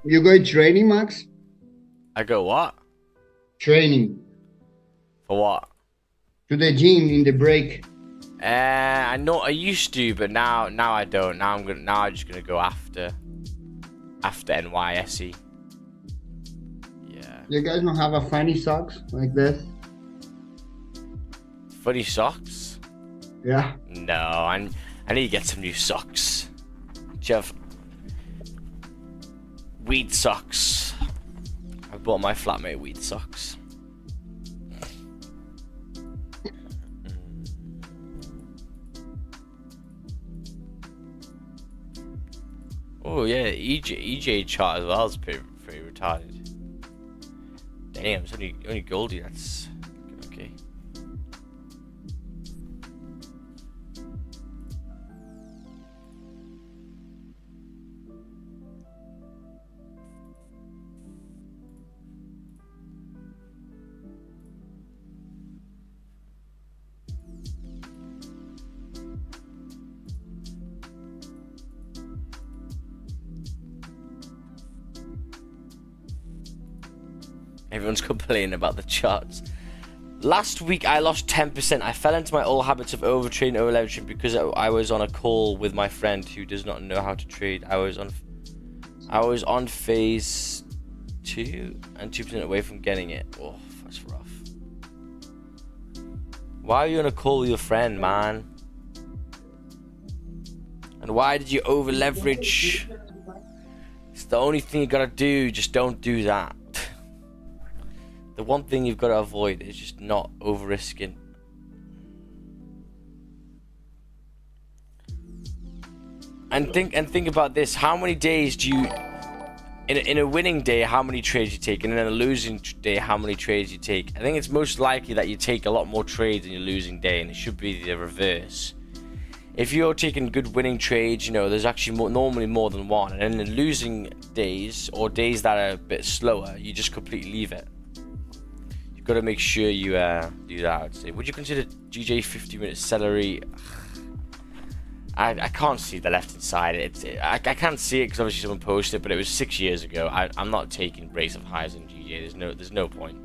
You going training, Max? I go what? Training. For what? To the gym in the break. I know I used to, but now I don't. Now I'm just gonna go after NYSE. Yeah. You guys don't have a funny socks like this? Funny socks? Yeah. No, I need to get some new socks. Do you have weed socks? I bought my flatmate weed socks. Oh yeah, EJ chart as well is pretty retarded. Damn, it's only Goldie. That's okay. Everyone's complaining about the charts. Last week I lost 10%. I fell into my old habits of overtrading, overleveraging because I was on a call with my friend who does not know how to trade. I was on phase 2 and 2% away from getting it. Oh, that's rough. Why are you on a call with your friend, man? And why did you overleverage? It's the only thing you gotta do. Just don't do that. The one thing you've got to avoid is just not over risking. And think about this. How many days do you, in a winning day, how many trades you take, and in a losing day, how many trades you take? I think it's most likely that you take a lot more trades in your losing day, and it should be the reverse. If you're taking good winning trades, you know, there's actually normally more than one. And in the losing days, or days that are a bit slower, you just completely leave it. Got to make sure you do that, I'd say. Would you consider GJ 50-minute celery? I can't see the left hand side. I can't see it because obviously someone posted it, but it was 6 years ago. I'm not taking brace of highs in GJ. There's no point.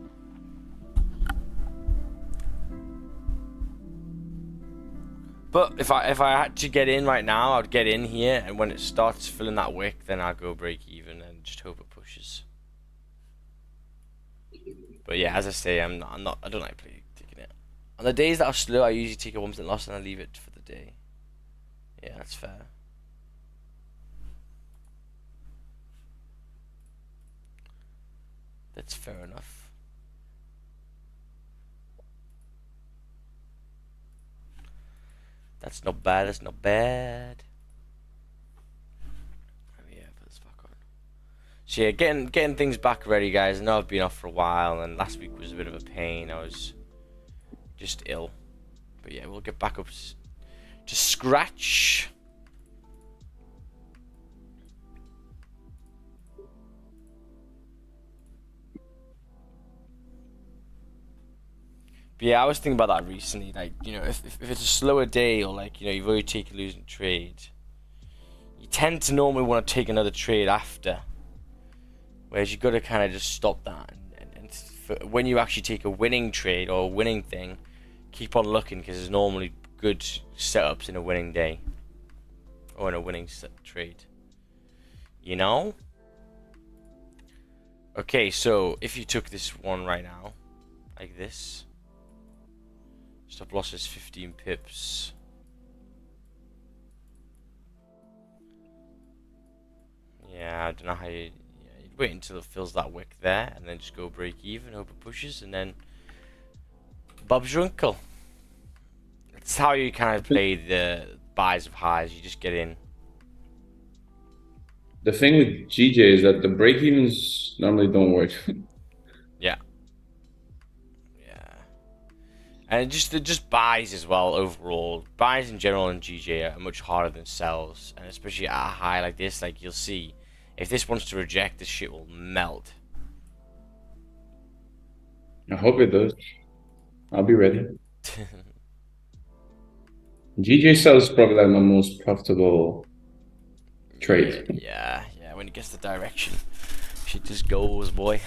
But if I had to get in right now, I'd get in here, and when it starts filling that wick, then I'll go break even and just hope it pushes. But yeah, as I say, I don't like taking it. On the days that are slow, I usually take a 1% loss and I leave it for the day. Yeah, that's fair. That's fair enough. That's not bad. That's not bad. Oh yeah, put this back on. So yeah, getting things back ready, guys. I know I've been off for a while, and last week was a bit of a pain. I was just ill, but yeah, we'll get back up to scratch. But yeah, I was thinking about that recently. Like, you know, if it's a slower day, or like, you know, you've already taken a losing trade, you tend to normally want to take another trade after. Whereas you got to kind of just stop that, and when you actually take a winning trade or a winning thing, keep on looking, because there's normally good setups in a winning day or in a winning trade. You know? Okay, so if you took this one right now, like this, stop loss is 15 pips. Yeah, I don't know how you. Yeah, you'd wait until it fills that wick there, and then just go break even, hope it pushes, and then Bob's your uncle. That's how you kind of play the buys of highs. You just get in. The thing with GJ is that the break-evens normally don't work. Yeah. Yeah. And just buys as well overall. Buys in general in GJ are much harder than sells, and especially at a high like this. Like, you'll see, if this wants to reject, this shit will melt. I hope it does. I'll be ready. GJ sells probably like my most profitable trade. Yeah, when it gets the direction, shit just goes, boy.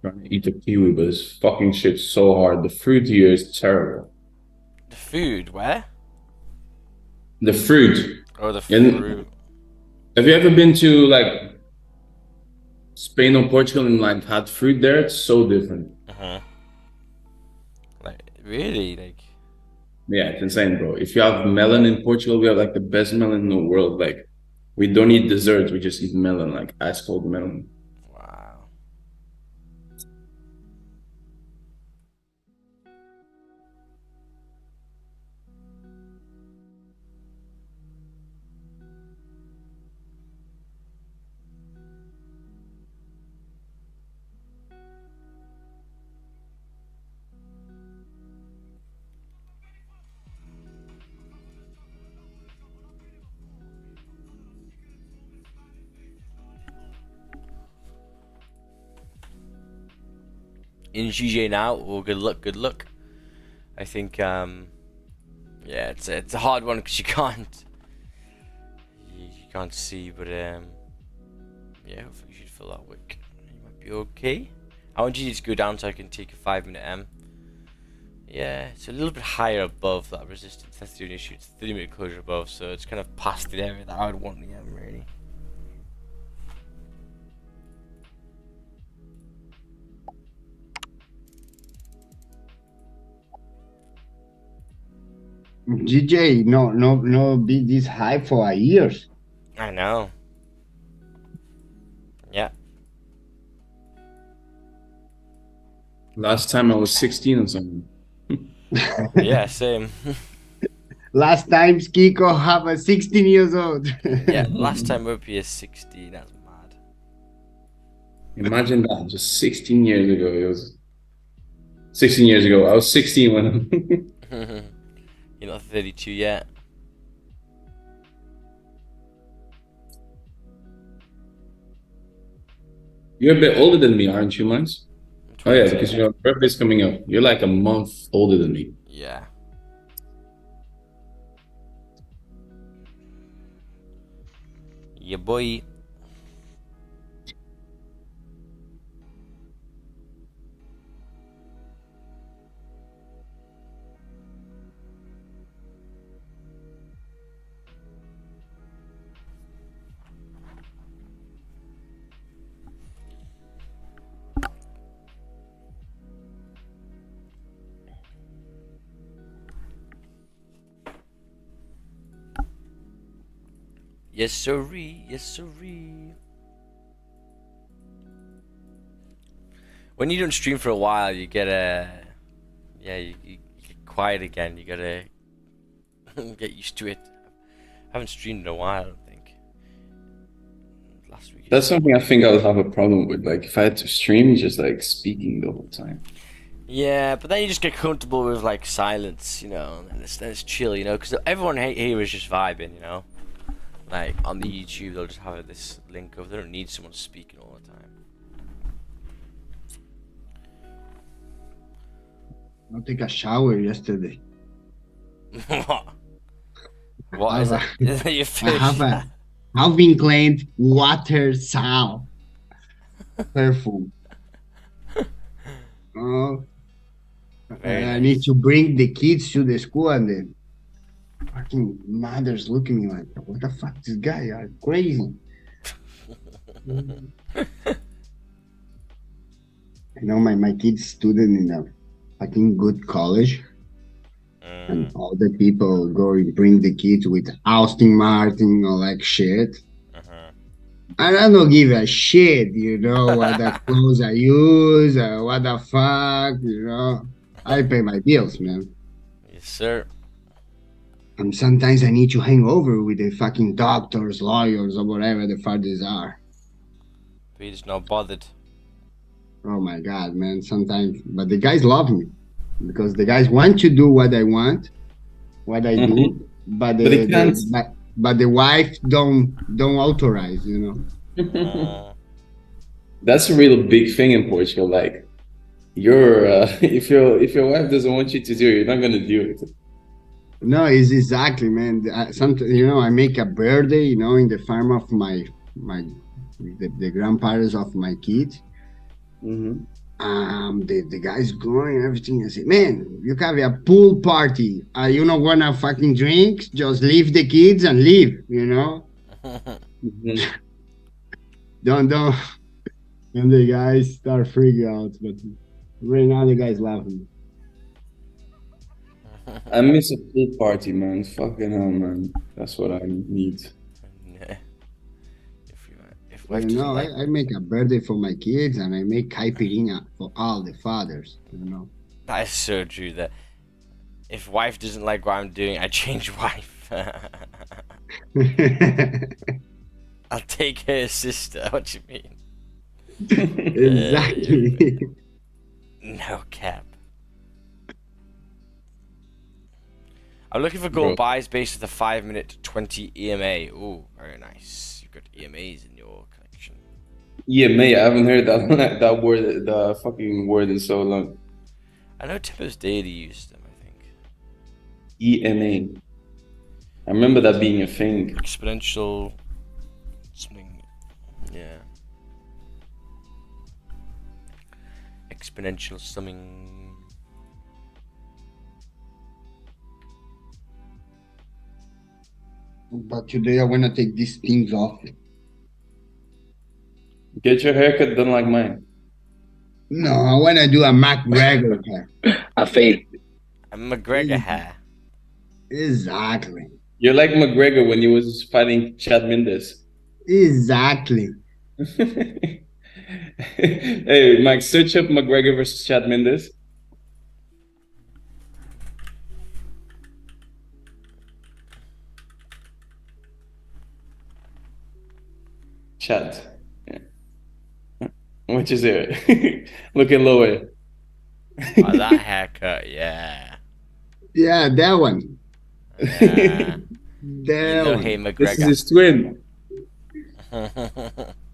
Trying to eat the kiwi, but this fucking shit's so hard. The fruit here is terrible. The food, where? The fruit. Oh, the fruit. Have you ever been to like Spain or Portugal and like had fruit there? It's so different. Like, really? Like, yeah, it's insane, bro. If you have melon in Portugal, we have like the best melon in the world. Like, we don't eat desserts, we just eat melon, like ice cold melon. wow. In GJ now, well, good luck. I think, yeah, it's a hard one because you can't see, but yeah, hopefully you should fill that wick. You might be okay. I want GJ to go down so I can take a 5-minute M. Yeah, it's a little bit higher above that resistance. That's the only issue. It's 30-minute closure above, so it's kind of past the area that I would want the M, really. GJ, no, be this high for years. I know. Yeah. Last time I was 16 or something. Yeah, same. Last time Kiko have a 16 years old. Yeah, last time OP is 16. That's mad. Imagine that, just 16 years ago. It was 16 years ago. I was 16 when You're not 32 yet. You're a bit older than me, aren't you, Mines? Oh yeah, because your birthday's coming up. You're like a month older than me. Yeah. Yeah, boy. Yes, sirree. Yes, sirree. When you don't stream for a while, you get you get quiet again. You gotta get used to it. I haven't streamed in a while, I don't think. Last week. That's something I think I would have a problem with. Like if I had to stream, just like speaking the whole time. Yeah, but then you just get comfortable with like silence, you know, and it's chill, you know, because everyone here is just vibing, you know. Like on the YouTube, they'll just have this link of they don't need someone speaking all the time. I'll take a shower yesterday. What is that? Your fish? I have a Calvin Klein water sound perfume. Oh, Very I nice. need to bring the kids to the school, and the fucking mothers look at me like, "What the fuck, this guy? Are crazy." I know my kid's student in a fucking good college. And all the people go and bring the kids with Austin Martin or like shit. And I don't give a shit, you know, what the clothes I use, what the fuck, you know. I pay my bills, man. Yes, sir. And sometimes I need to hang over with the fucking doctors, lawyers, or whatever the fuck these are. But you're just not bothered. Oh my God, man, sometimes. But the guys love me. Because the guys want to do what I want, what I do, but they can't. But the wife don't authorize, you know. That's a real big thing in Portugal. Like, you're if your wife doesn't want you to do it, you're not gonna do it. No, it's exactly, man. Sometimes, you know, I make a birthday, you know, in the farm of the grandparents of my kids. The guys going and everything. I say, man, you have a pool party. You not wanna fucking drink? Just leave the kids and leave, you know? Don't. And the guys start freaking out. But right now, the guys laughing. I miss a pool party, man. Fucking hell, man. That's what I need. You know, I make a birthday for my kids and I make caipirinha for all the fathers, you know. That is so true. That if wife doesn't like what I'm doing, I change wife. I'll take her sister. What you mean? Exactly. No cap. I'm looking for gold buys based on the 5-minute 20 EMA. Ooh, very nice. You've got EMAs in your collection. EMA, I haven't heard that word, the fucking word in so long. I know Tipper's Daily used them, I think. EMA. I remember that being a thing. Exponential something. Yeah. Exponential summing. But today I want to take these things off. Get your haircut done like mine. No, I want to do a McGregor hair. A fade. A McGregor hair. Exactly. You're like McGregor when he was fighting Chad Mendes. Exactly. Hey, Mike, search up McGregor versus Chad Mendes. Chad. Yeah. Which is it? Looking lower. Oh, that haircut, yeah. Yeah, that one. Yeah. That one. Hey, This is McGregor. his twin.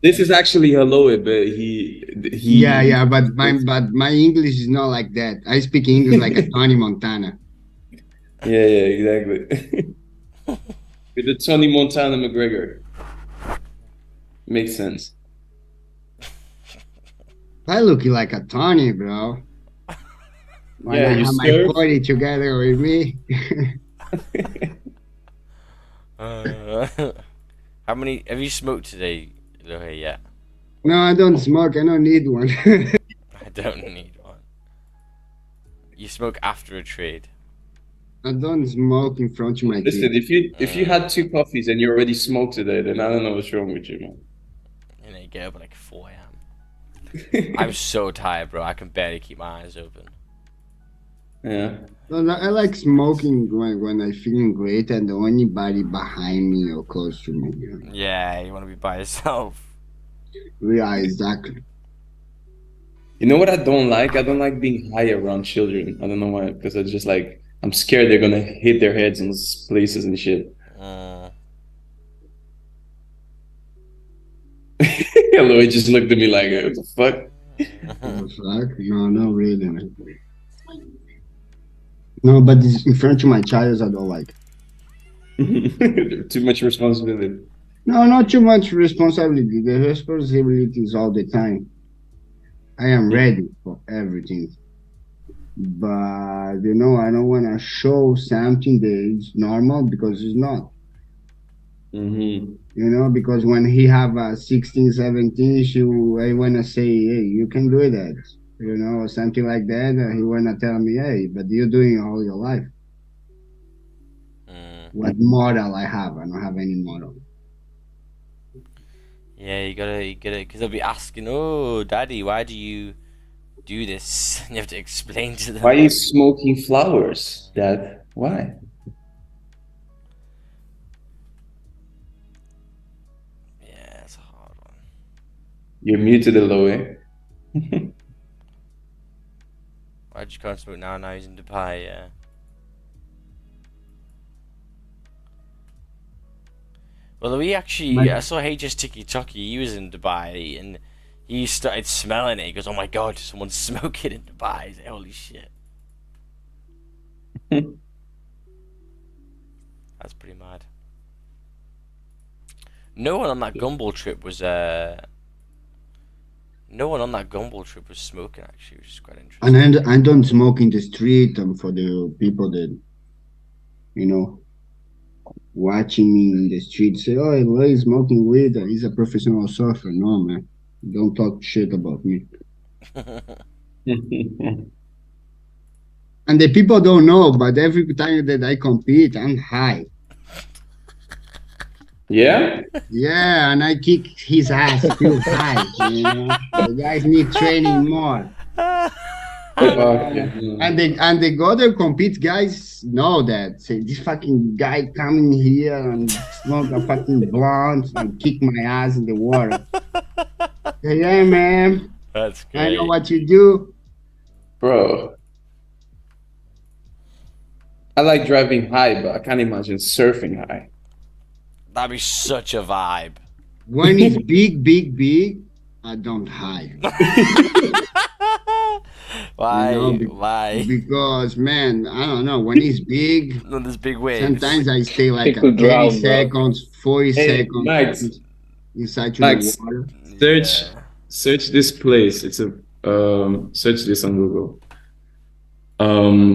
This is actually Hello, but he Yeah, but my English is not like that. I speak English like a Tony Montana. Yeah, exactly. With the Tony Montana McGregor. Makes sense. I look like a Tony, bro. When Yeah, I you have serve. my party together with me. How many have you smoked today, Lohe, yet? No, I don't smoke. I don't need one. I don't need one. You smoke after a trade. I don't smoke in front of my Listen, kids. if you had 2 coffees and you already smoked today, then I don't know what's wrong with you, man. And then you get up at like 4 a.m. I'm so tired, bro. I can barely keep my eyes open. Yeah. No, I like smoking when I feeling great and the only body behind me or close to me. You know? Yeah, you want to be by yourself. Yeah, exactly. You know what I don't like? I don't like being high around children. I don't know why, because it's just like I'm scared they're gonna hit their heads in places and shit. Lloyd just looked at me like, what the fuck? What the fuck? No, not really. Man. No, but in front of my child, I don't like. Too much responsibility. No, not too much responsibility. The responsibility is all the time. I am ready for everything. But, you know, I don't want to show something that is normal because it's not. Mm-hmm. You know, because when he have 16, 17, I want to say, hey, you can do that. You know, or something like that. He want to tell me, hey, but you're doing it all your life. What model I have? I don't have any model. Yeah, you gotta, because they'll be asking, oh, daddy, why do you do this? And you have to explain to them. Why are you smoking flowers, Dad? Why? Yeah, it's a hard one. You're muted, Eloy. Why'd you can't smoke now? Now he's in Dubai, yeah. Well, we actually, I saw HS Tiki Toki, he was in Dubai, and he started smelling it. He goes, oh my god, someone's smoking in Dubai. He's like, holy shit. That's pretty mad. No one on that gumball trip was smoking, actually, which is quite interesting. And I don't smoke in the street for the people that, you know, watching me in the street say, oh, he's smoking weed. He's a professional surfer. No, man. Don't talk shit about me. And the people don't know, but every time that I compete, I'm high. Yeah? Yeah, and I kick his ass too high. You know? The guys need training more. And the other compete guys know that. Say, this fucking guy coming here and smoke a fucking blunt and kick my ass in the water. Say, yeah, man. That's great. I know what you do. Bro. I like driving high, but I can't imagine surfing high. That'd be such a vibe. When it's big, I don't hide. Why? You know, Why? Because, man, I don't know. When it's big, No, there's big waves. sometimes I stay like 30 drown, seconds, 40 seconds Max, inside Max, the water. Search this place. It's a search this on Google.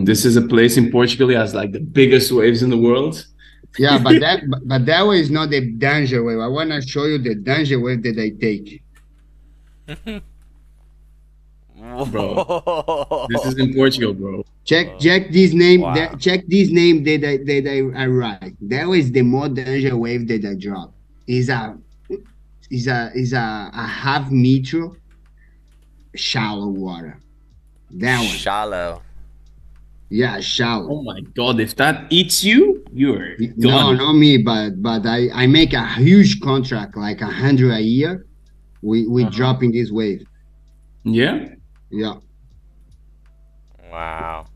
This is a place in Portugal. It has like the biggest waves in the world. Yeah, but that way is not the danger wave. I want to show you the danger wave that I take. Bro, this is in Portugal, bro. Check this name. Wow. Check this name that I write. That was the more danger wave that I drop. Is a half meter shallow water. That one. Shallow. Yeah, shallow. Oh my god, if that eats you, you're No, gone. not me, but I make a huge contract, like 100 a year. We drop in this wave. Yeah? Yeah. Wow.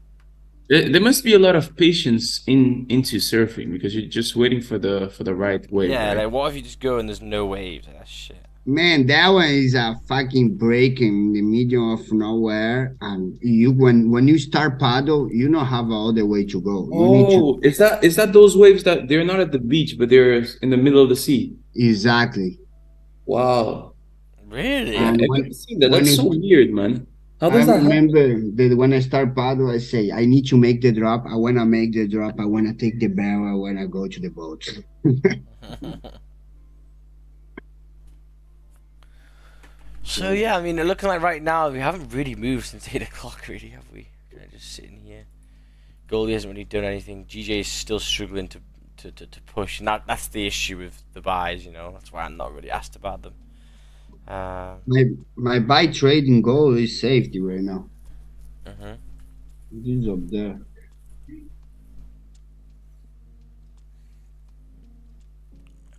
There must be a lot of patience into surfing because you're just waiting for the right wave. Yeah, right? like what if you just go and there's no waves? That's shit. Man, that one is a fucking break in the middle of nowhere, and you when you start paddle, you don't have all the way to go. You need Oh, is that those waves that they're not at the beach, but they're in the middle of the sea? Exactly. Wow. Really? And I've when- never seen that. when That's it- so weird, man. How I does that happen? remember that when I start paddle, I say I need to make the drop. I wanna make the drop. I wanna take the barrel. I wanna go to the boat. So yeah, I mean, looking like right now, we haven't really moved since 8 o'clock, really, have we? Kind of just sitting here. Goldie hasn't really done anything. GJ is still struggling to push, and that's the issue with the buys. You know, that's why I'm not really asked about them. My buy trading goal is safety right now. Mhm. This up there.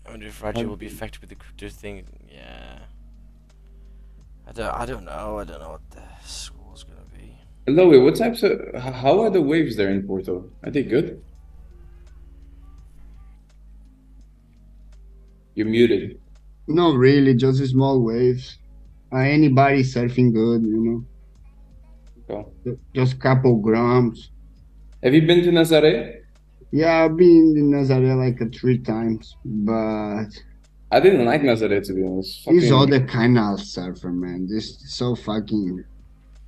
I wonder if Raja will be affected with the crypto thing. Yeah. I don't know. I don't know what the score's gonna be. Hello, what types of? How are the waves there in Porto? Are they good? You're muted. Not really, just small waves. Anybody surfing good, you Oh. know. Just couple grams. Have you been to Nazaré? Yeah, I've been in Nazaré like 3 times, but I didn't like Nazaré, to be honest. these Fucking- other kind of surfer, man. This is so fucking.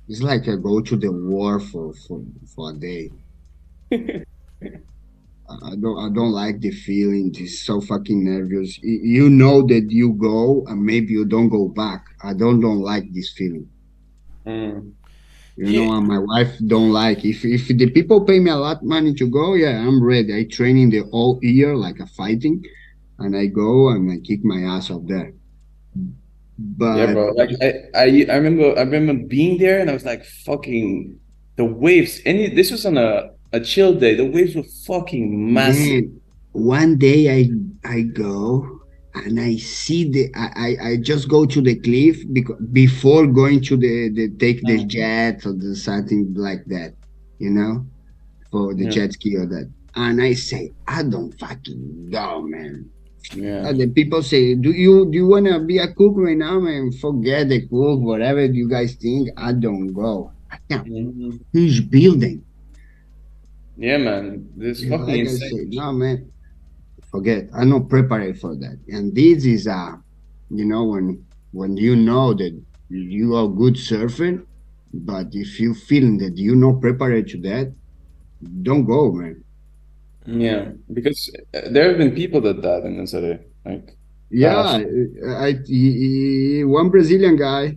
It's like I go to the war for a day. I don't like the feeling. It's so fucking nervous. You know that you go and maybe you don't go back. I don't like this feeling. Mm. You know, and my wife don't like. If the people pay me a lot of money to go, yeah, I'm ready. I training the whole year like a fighting, and I go and I kick my ass up there. But Yeah, bro. Like I remember being there and I was like, fucking the waves. This was on a chill day. The waves were fucking massive. man, one day I go and I see I just go to the cliff before going to the take the jet or the something like that, you know, for the Yeah. jet ski or that. And I say, I don't fucking go, man. Yeah. And the people say, do you wanna be a cook right now, man? Forget the cook, whatever you guys think. I don't go. I can't. Mhm. Huge building. Yeah, man. This Yeah, fucking like I insane. say, no, man. Forget. I'm not prepared for that. And this is you know, when you know that you are good surfer, but if you feeling that you're not prepared to that, don't go, man. Yeah, because there have been people that died in Nazaré. Like, Yeah, fast. one Brazilian guy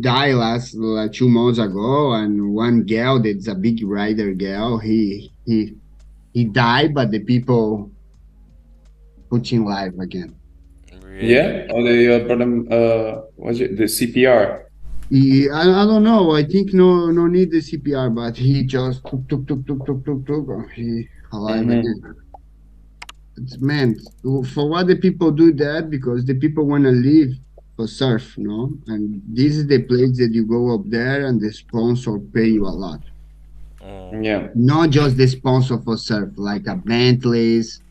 died last like 2 months ago, and one girl that's a big rider girl, he died, but the people put him live again. Really? Yeah? Or they brought him, what's it, the CPR. I don't know. I think no need the CPR, but he just took. He alive again. Man, for what the people do that, because the people want to live for surf, no? And this is the place that you go up there and the sponsor pay you a lot. Yeah. Not just the sponsor for surf, like a Bentley's,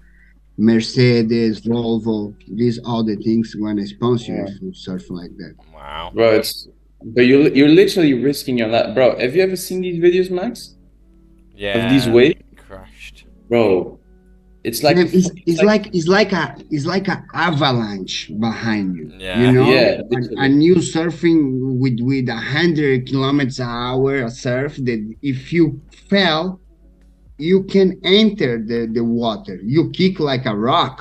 Mercedes, Volvo. These all the things when they sponsor you for surf like that. Wow. Bro, but you're literally risking your life. Bro, have you ever seen these videos, Max? Yeah. Of these waves? Crashed. Bro, it's like Man, a fu- it's like a avalanche behind you. Yeah. You know, Yeah, and you surfing with 100 km/h a surf that if you fell, you can enter the water. You kick like a rock.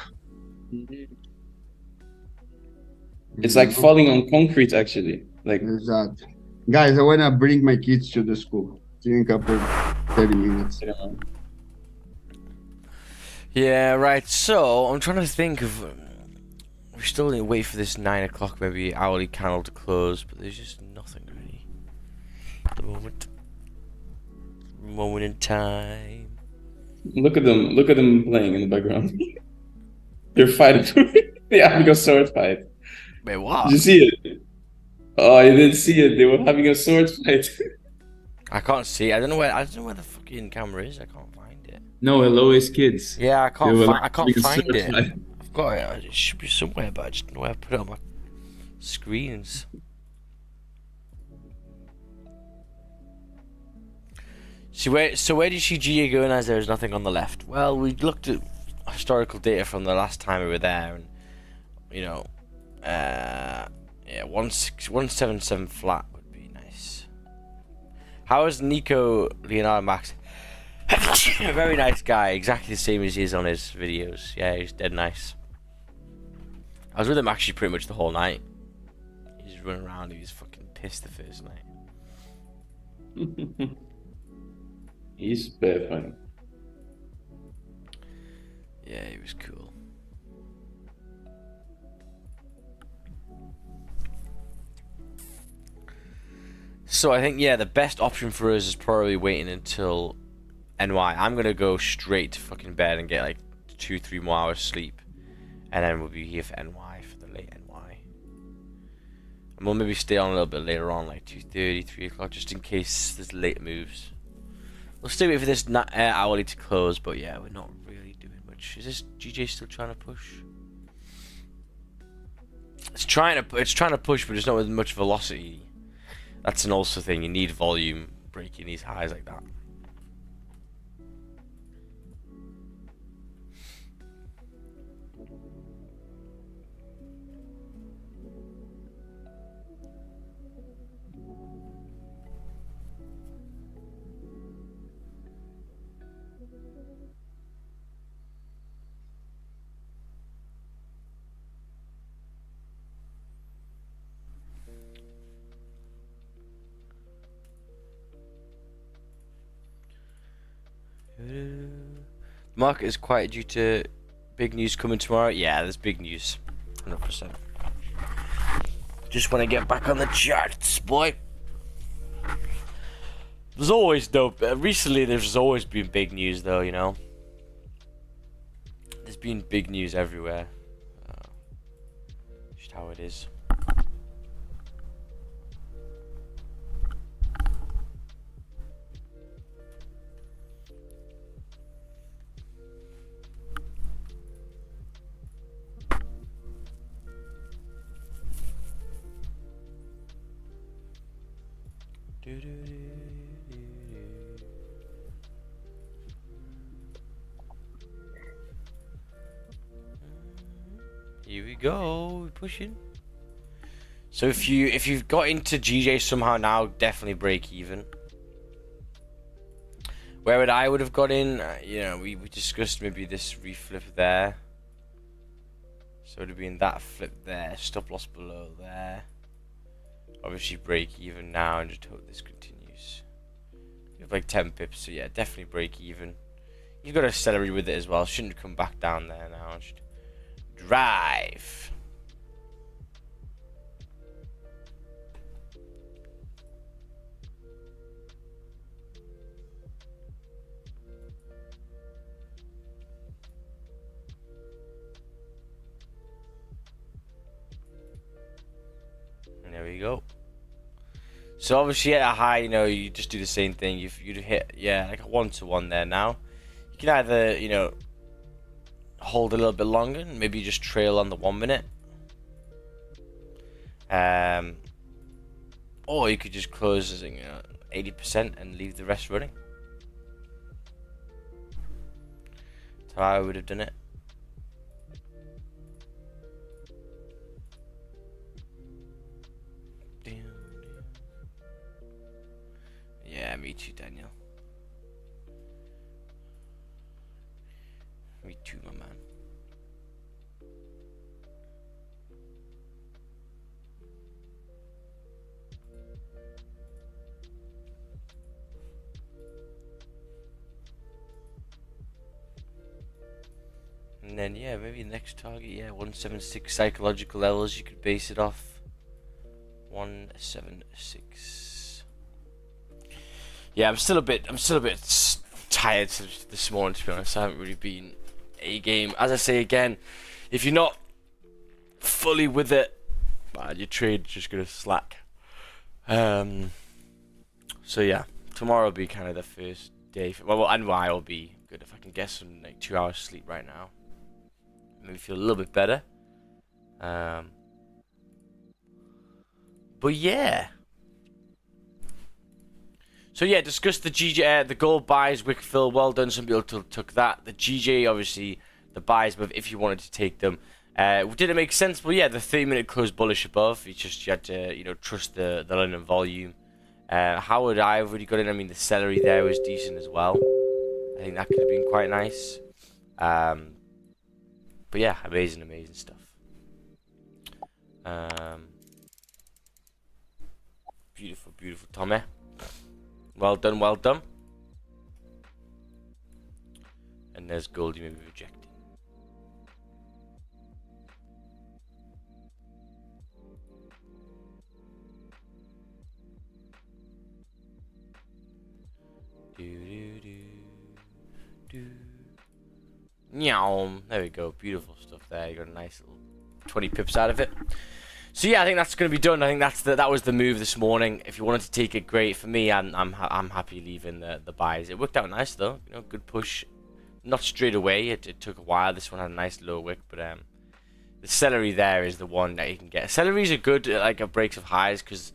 it's like falling on concrete actually. Like Exactly. Guys, I wanna bring my kids to the school. See you in a couple 30 minutes. Yeah, right. So I'm trying to think of. We still need to wait for this 9 o'clock maybe hourly candle to close, but there's just nothing really at the moment. Moment in time. look at them playing in the background. They're fighting. Yeah, because sword fight. Wait, what? Did you see it? Oh, I didn't see it. They were having a sword fight. I can't see. I don't know where the fucking camera is. I can't find it. No, hello is kids. Yeah, I can't. were I can't having a find sword it. fight. I've got it. It should be somewhere, but I just don't know where I put it on my screens. So where did GA go as there is nothing on the left? Well, we looked at historical data from the last time we were there, and you know, yeah, 177 flat would be nice. How is Nico Leonardo Max? A very nice guy, exactly the same as he is on his videos. Yeah, he's dead nice. I was with him actually pretty much the whole night. He just running around, he was fucking pissed the first night. He's very funny. Yeah, he was cool. So I think, yeah, the best option for us is probably waiting until NY. I'm gonna go straight to fucking bed and get like 2-3 more hours sleep, and then we'll be here for NY, for the late NY. And we'll maybe stay on a little bit later on, like 2:30, 3 o'clock, just in case there's late moves. We'll stay wait for this hourly to close, but yeah, we're not really doing much. Is this GJ still trying to push? It's trying to push, but it's not with much velocity. That's an also thing. You need volume breaking these highs like that. The market is quiet due to big news coming tomorrow. Yeah, there's big news, 100%. Just want to get back on the charts, boy. There's always recently there's always been big news though, you know. There's been big news everywhere. Just how it is. Here we go, we're pushing. So if you've got into GJ somehow now, definitely break even. Where would I have got in? You know, we discussed maybe this reflip there. So it would have been that flip there, stop loss below there. Obviously break even now and just hope this continues. You have like 10 pips, so yeah, definitely break even. You've got a celery with it as well. Shouldn't come back down there now. Should drive. And there we go. So obviously at a high, you know, you just do the same thing. You'd hit, yeah, like a 1-to-1 there now. You can either, you know, hold a little bit longer and maybe just trail on the 1 minute. Or you could just close, you know, 80% and leave the rest running. That's how I would have done it. Yeah, me too, Daniel. Me too, my man. And then, yeah, maybe next target, yeah, 176 psychological levels, you could base it off. 176. Yeah, I'm still a bit tired this morning, to be honest. I haven't really been a game. As I say again, if you're not fully with it, man, your trade's just gonna slack. So yeah, tomorrow will be kind of the first day. Well, NY will be good if I can get some like 2 hours sleep right now. Maybe feel a little bit better. But yeah. So yeah, discuss the GJ, the gold buys, wick fill, well done. Some people took that. The GJ, obviously, the buys, but if you wanted to take them, did it make sense? Well, yeah, the 3-minute closed bullish above. You had to, you know, trust the London volume. How would I have really got in? I mean, the celery there was decent as well. I think that could have been quite nice. But yeah, amazing stuff. Beautiful Tommy. Well done, well done. And there's Goldie maybe rejecting. Nyam. There we go. Beautiful stuff there. You got a nice little 20 pips out of it. So yeah, I think that's going to be done. I think that was the move this morning. If you wanted to take it, great. For me, I'm happy leaving the buys. It worked out nice though. You know, good push. Not straight away. It took a while. This one had a nice low wick, but the celery there is the one that you can get. Celeries are good like a breaks of highs because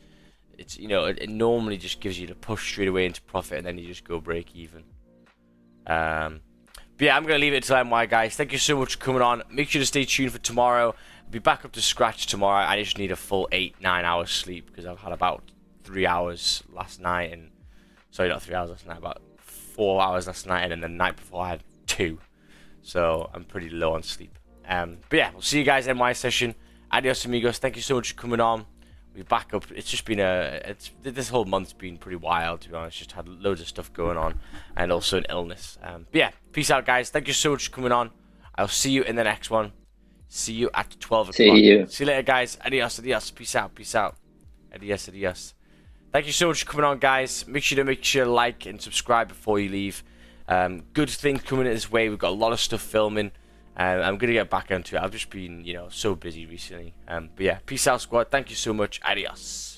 it's, you know, it normally just gives you the push straight away into profit and then you just go break even. But yeah, I'm going to leave it until MY, guys. Thank you so much for coming on. Make sure to stay tuned for tomorrow. I'll be back up to scratch tomorrow. I just need a full 8-9 hours sleep because I've had about 3 hours last night. And sorry, not 3 hours last night, about 4 hours last night. And then the night before I had 2. So I'm pretty low on sleep. But yeah, we'll see you guys in MY session. Adios, amigos. Thank you so much for coming on. We're back up. It's just been this whole month's been pretty wild, to be honest. Just had loads of stuff going on and also an illness. But yeah, peace out, guys. Thank you so much for coming on. I'll see you in the next one. See you at 12 o'clock. See you later, guys. Adios, adios. Peace out, peace out. Adios, adios. Thank you so much for coming on, guys. Make sure to like and subscribe before you leave. Good things coming this way. We've got a lot of stuff filming. I'm going to get back into it. I've just been, you know, so busy recently. But yeah, peace out, squad. Thank you so much. Adios.